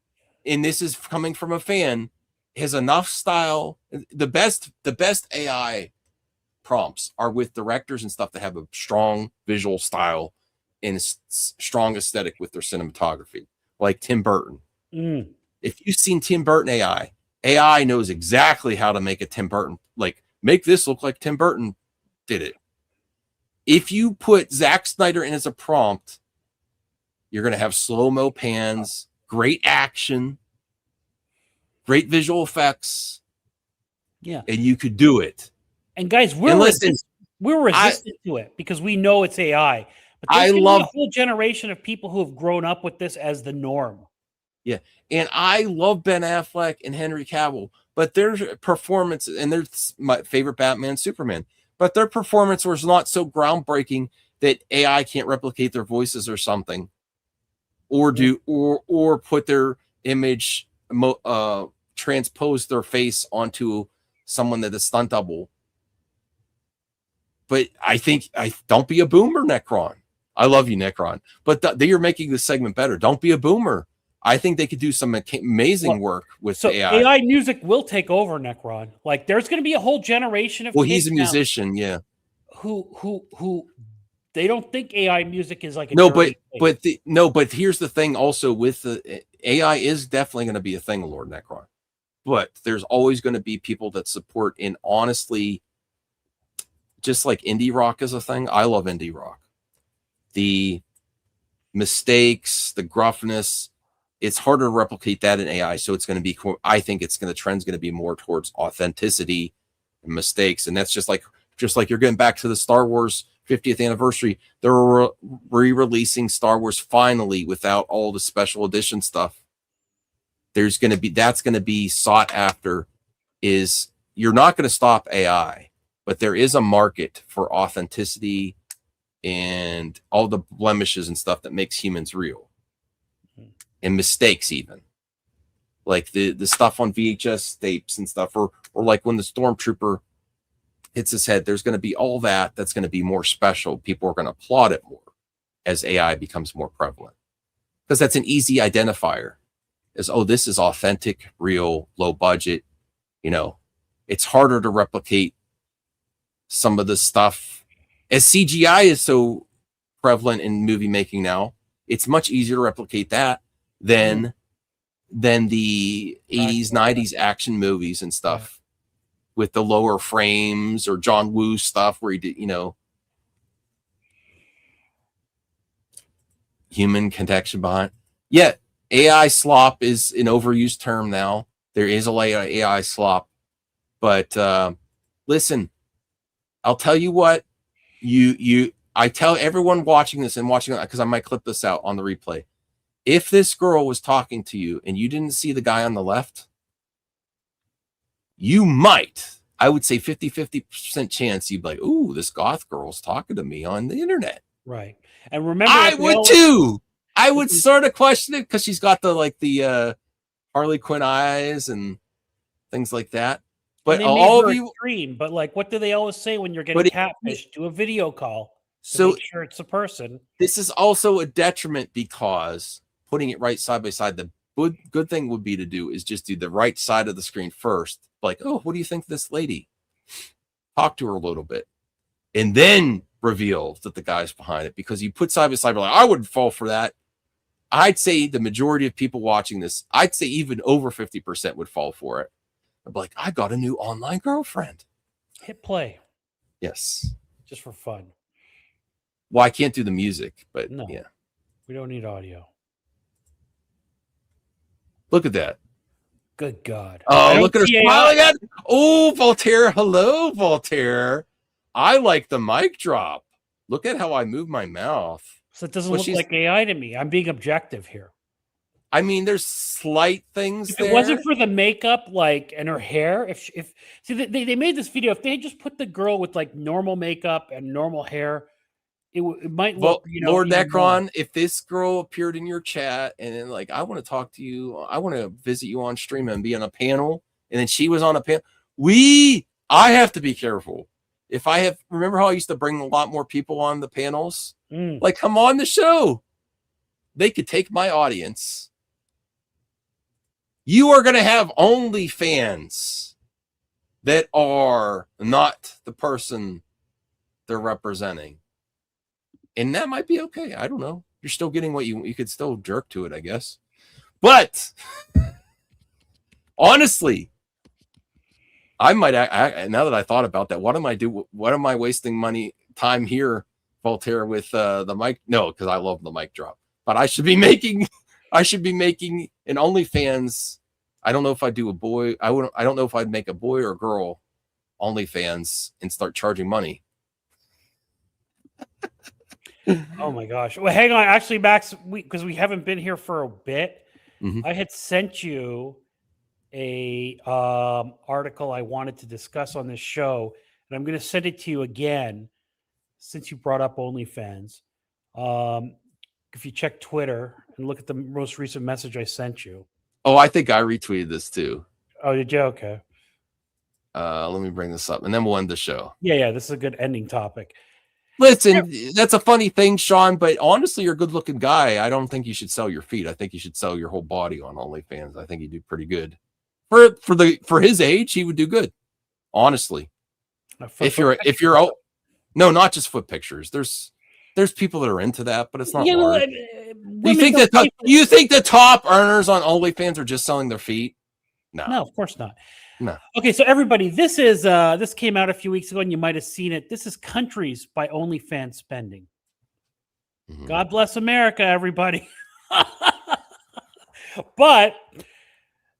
and this is coming from a fan, has enough style. The best AI prompts are with directors and stuff that have a strong visual style and strong aesthetic with their cinematography, like Tim Burton. If you've seen Tim Burton AI knows exactly how to make a Tim Burton, like make this look like Tim Burton did it. If you put Zack Snyder in as a prompt, you're going to have slow-mo pans, great action, great visual effects. Yeah. And you could do it. And guys, we're resistant to it because we know it's AI. But there's a whole generation of people who have grown up with this as the norm. Yeah. And I love Ben Affleck and Henry Cavill, but their performance, and they're my favorite Batman, Superman, but their performance was not so groundbreaking that AI can't replicate their voices or something, or put their image, transpose their face onto someone that is stunt double. But I don't be a boomer, Necron. I love you, Necron, but you're making this segment better. Don't be a boomer. I think they could do some amazing work with AI. AI music will take over, Necron. Like there's going to be a whole generation of he's a musician, yeah. Who they don't think AI music is like but here's the thing. Also, with the AI is definitely going to be a thing, Lord Necron. But there's always going to be people that support. And honestly, just like indie rock is a thing, I love indie rock. The mistakes, the gruffness, it's harder to replicate that in AI. So it's going to be, I think trend's going to be more towards authenticity and mistakes. And that's just like you're getting back to the Star Wars 50th anniversary. They're re-releasing Star Wars finally without all the special edition stuff. That's going to be sought after. Is you're not going to stop AI, but there is a market for authenticity and all the blemishes and stuff that makes humans real, and mistakes, even like the stuff on VHS tapes and stuff, or like when the stormtrooper hits his head. There's going to be all that's going to be more special. People are going to applaud it more as AI becomes more prevalent, because that's an easy identifier. Is, oh, this is authentic, real, low budget. It's harder to replicate some of the stuff. As CGI is so prevalent in movie making now, it's much easier to replicate that than the 80s, 90s action movies and stuff with the lower frames, or John Woo stuff where he did, human connection behind. Yeah, AI slop is an overused term now. There is a AI slop. But listen, I'll tell you what, I tell everyone watching this and watching, because I might clip this out on the replay. If this girl was talking to you and you didn't see the guy on the left, you might, I would say 50% chance you'd be like, ooh, this goth girl's talking to me on the internet. Right. And remember, I would too. I would sort of question it because she's got the Harley Quinn eyes and things like that. But all of you, extreme, but like, what do they always say when you're getting catfish? Do a video call. So make sure it's a person. This is also a detriment because putting it right side by side, the good thing would be to do is just do the right side of the screen first. Like, oh, what do you think of this lady? Talk to her a little bit. And then reveal that the guy's behind it, because you put side by side, like, I wouldn't fall for that. I'd say the majority of people watching this, I'd say even over 50% would fall for it. I'd be like, I got a new online girlfriend. Hit play. Yes. Just for fun. Well, I can't do the music, but no, yeah. We don't need audio. Look at that. Good God. Oh, look at her smiling at. Oh, Voltaire. Hello, Voltaire. I like the mic drop. Look at how I move my mouth. So it doesn't look like AI to me. I'm being objective here. I mean, there's slight things if there. It wasn't for the makeup, like, and her hair. If see, they made this video. If they just put the girl with like normal makeup and normal hair, it might look. Lord Necron, if this girl appeared in your chat and then like, I want to talk to you, I want to visit you on stream and be on a panel, and then she was on a panel, I have to be careful. If I have, remember how I used to bring a lot more people on the panels? Like, come on the show. They could take my audience. You are going to have OnlyFans that are not the person they're representing. And that might be okay. I don't know. You're still getting what you could still jerk to it, I guess. But honestly, I might, now that I thought about that, what am I wasting time here, Voltaire, with the mic? No, because I love the mic drop. But I should be making an OnlyFans. I don't know if I do a boy. I don't know if I'd make a boy or girl OnlyFans and start charging money. Oh my gosh. Well, hang on. Actually, Max, because we haven't been here for a bit, I had sent you a article I wanted to discuss on this show, and I'm going to send it to you again since you brought up OnlyFans. If you check Twitter and look at the most recent message I sent you. Oh, I think I retweeted this too. Oh, did you? Okay. Let me bring this up, and then we'll end the show. Yeah. This is a good ending topic. Listen, that's a funny thing, Sean, but honestly, you're a good-looking guy. I don't think you should sell your feet. I think you should sell your whole body on OnlyFans. I think you do pretty good. For his age, he would do good. Honestly. No, not just foot pictures. There's people that are into that, but it's not large. You think the top earners on OnlyFans are just selling their feet? No, of course not. No. Okay, so everybody, this came out a few weeks ago, and you might have seen it. This is countries by OnlyFans spending. God bless America, everybody. But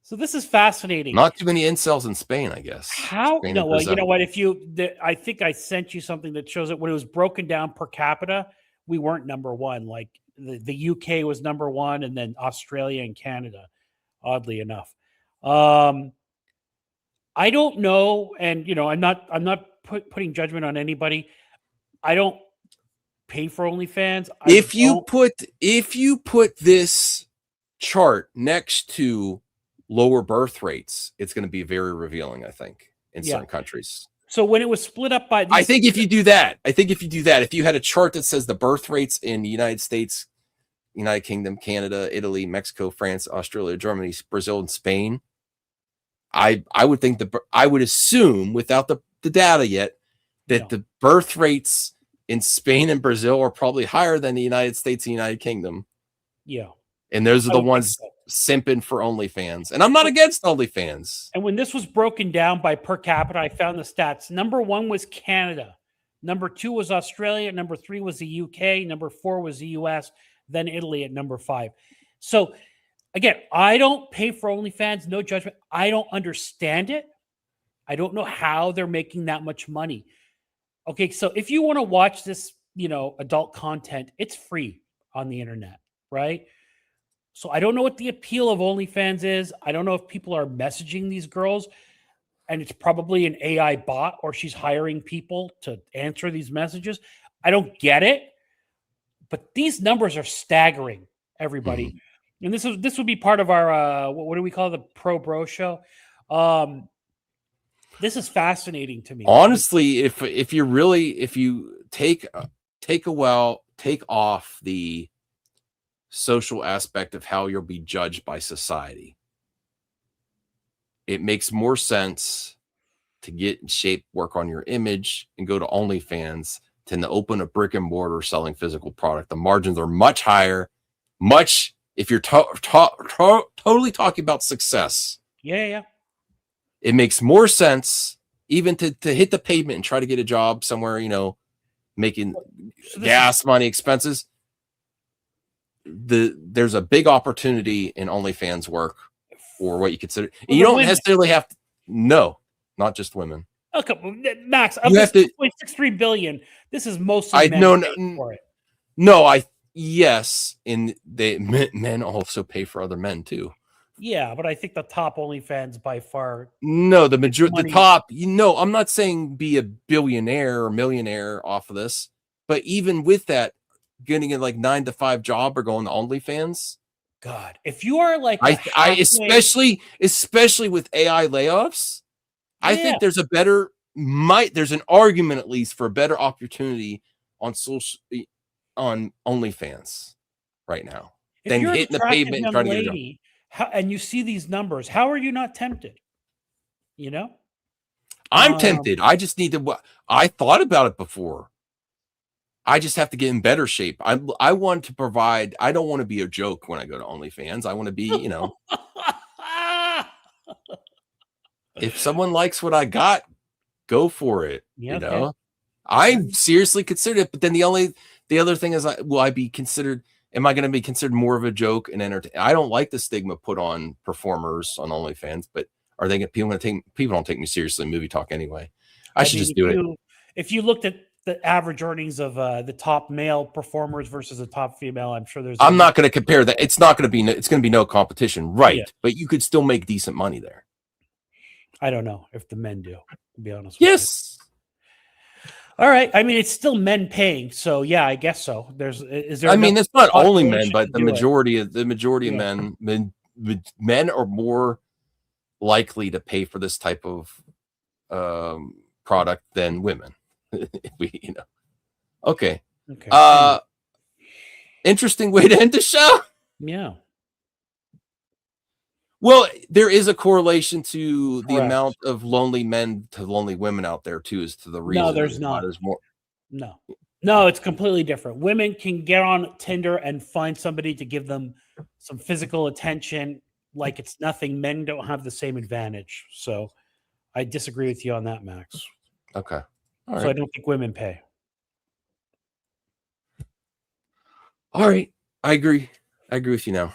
so this is fascinating. Not too many incels in Spain, I guess. How? No, well, you know what? I think I sent you something that shows it when it was broken down per capita. We weren't number one. Like the UK was number one, and then Australia and Canada. Oddly enough. I don't know, and I'm not putting judgment on anybody. I don't pay for OnlyFans. If you put this chart next to lower birth rates, it's going to be very revealing, I think, in certain countries. So when it was split up by I think if you do that, if you had a chart that says the birth rates in the United States, United Kingdom, Canada, Italy, Mexico, France, Australia, Germany, Brazil, and Spain, I would assume, without the data yet, that the birth rates in Spain and Brazil are probably higher than the United States and United Kingdom. Yeah. And those are the ones simping for OnlyFans. And I'm not against OnlyFans. And when this was broken down by per capita, I found the stats. Number 1 was Canada. Number 2 was Australia. Number 3 was the UK. Number 4 was the US. Then Italy at number 5. So again, I don't pay for OnlyFans, no judgment. I don't understand it. I don't know how they're making that much money. Okay, so if you want to watch this, adult content, it's free on the internet, right? So I don't know what the appeal of OnlyFans is. I don't know if people are messaging these girls and it's probably an AI bot or she's hiring people to answer these messages. I don't get it, but these numbers are staggering, everybody. And this would be part of our what do we call it? The Pro Bro show? This is fascinating to me. Honestly, if you take off the social aspect of how you'll be judged by society, it makes more sense to get in shape, work on your image, and go to OnlyFans than to open a brick and mortar selling physical product. The margins are much higher, if you're totally talking about success. Yeah. It makes more sense even to hit the pavement and try to get a job somewhere, making gas money, expenses. There's a big opportunity in OnlyFans work or what you consider. You don't necessarily have to. No, not just women. Okay, Max, of this 2.63 billion, this is mostly men for it. Yes, and men also pay for other men too. Yeah, but I think the top OnlyFans by far. No, the top. I'm not saying be a billionaire or millionaire off of this, but even with that, getting a 9 to 5 job or going to OnlyFans. God, if you are like, especially with AI layoffs, I think there's there's an argument at least for a better opportunity on OnlyFans right now than hitting the pavement and trying to get a job. And you see these numbers, how are you not tempted? I'm tempted. I just need to. I thought about it before. I just have to get in better shape. I want to provide. I don't want to be a joke when I go to OnlyFans. I want to be, if someone likes what I got, go for it. Yeah, I seriously considered it, but then the other thing is, will I be considered? Am I going to be considered more of a joke and entertain? I don't like the stigma put on performers on OnlyFans, but are they people don't take me seriously in movie talk anyway. I should just do it. If you looked at the average earnings of the top male performers versus the top female, I'm sure I'm not going to compare that. It's not going to be. It's going to be no competition, right? Yeah. But you could still make decent money there. I don't know if the men do. To be honest. Yes. All right. I mean, it's still men paying, so yeah, I guess so. Is there? I mean, it's not only men, but the majority of men are more likely to pay for this type of product than women. Okay. Interesting way to end the show. Yeah. Well, there is a correlation to the amount of lonely men to lonely women out there too, as to the reason. No, there's not. There's more. No, it's completely different. Women can get on Tinder and find somebody to give them some physical attention like it's nothing. Men don't have the same advantage. So I disagree with you on that, Max. Okay. All right. I don't think women pay. All right. I agree with you now.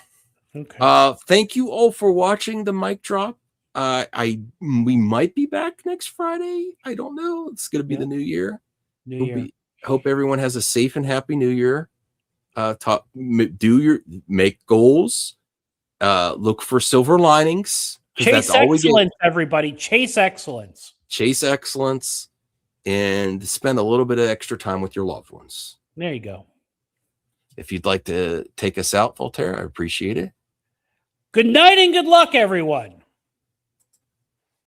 Okay. Thank you all for watching the mic drop. We might be back next Friday. I don't know. It's going to be the new year. Hope everyone has a safe and happy new year. Make goals. Look for silver linings. Chase excellence, everybody. Chase excellence. Chase excellence, and spend a little bit of extra time with your loved ones. There you go. If you'd like to take us out, Voltaire, I appreciate it. Good night and good luck, everyone.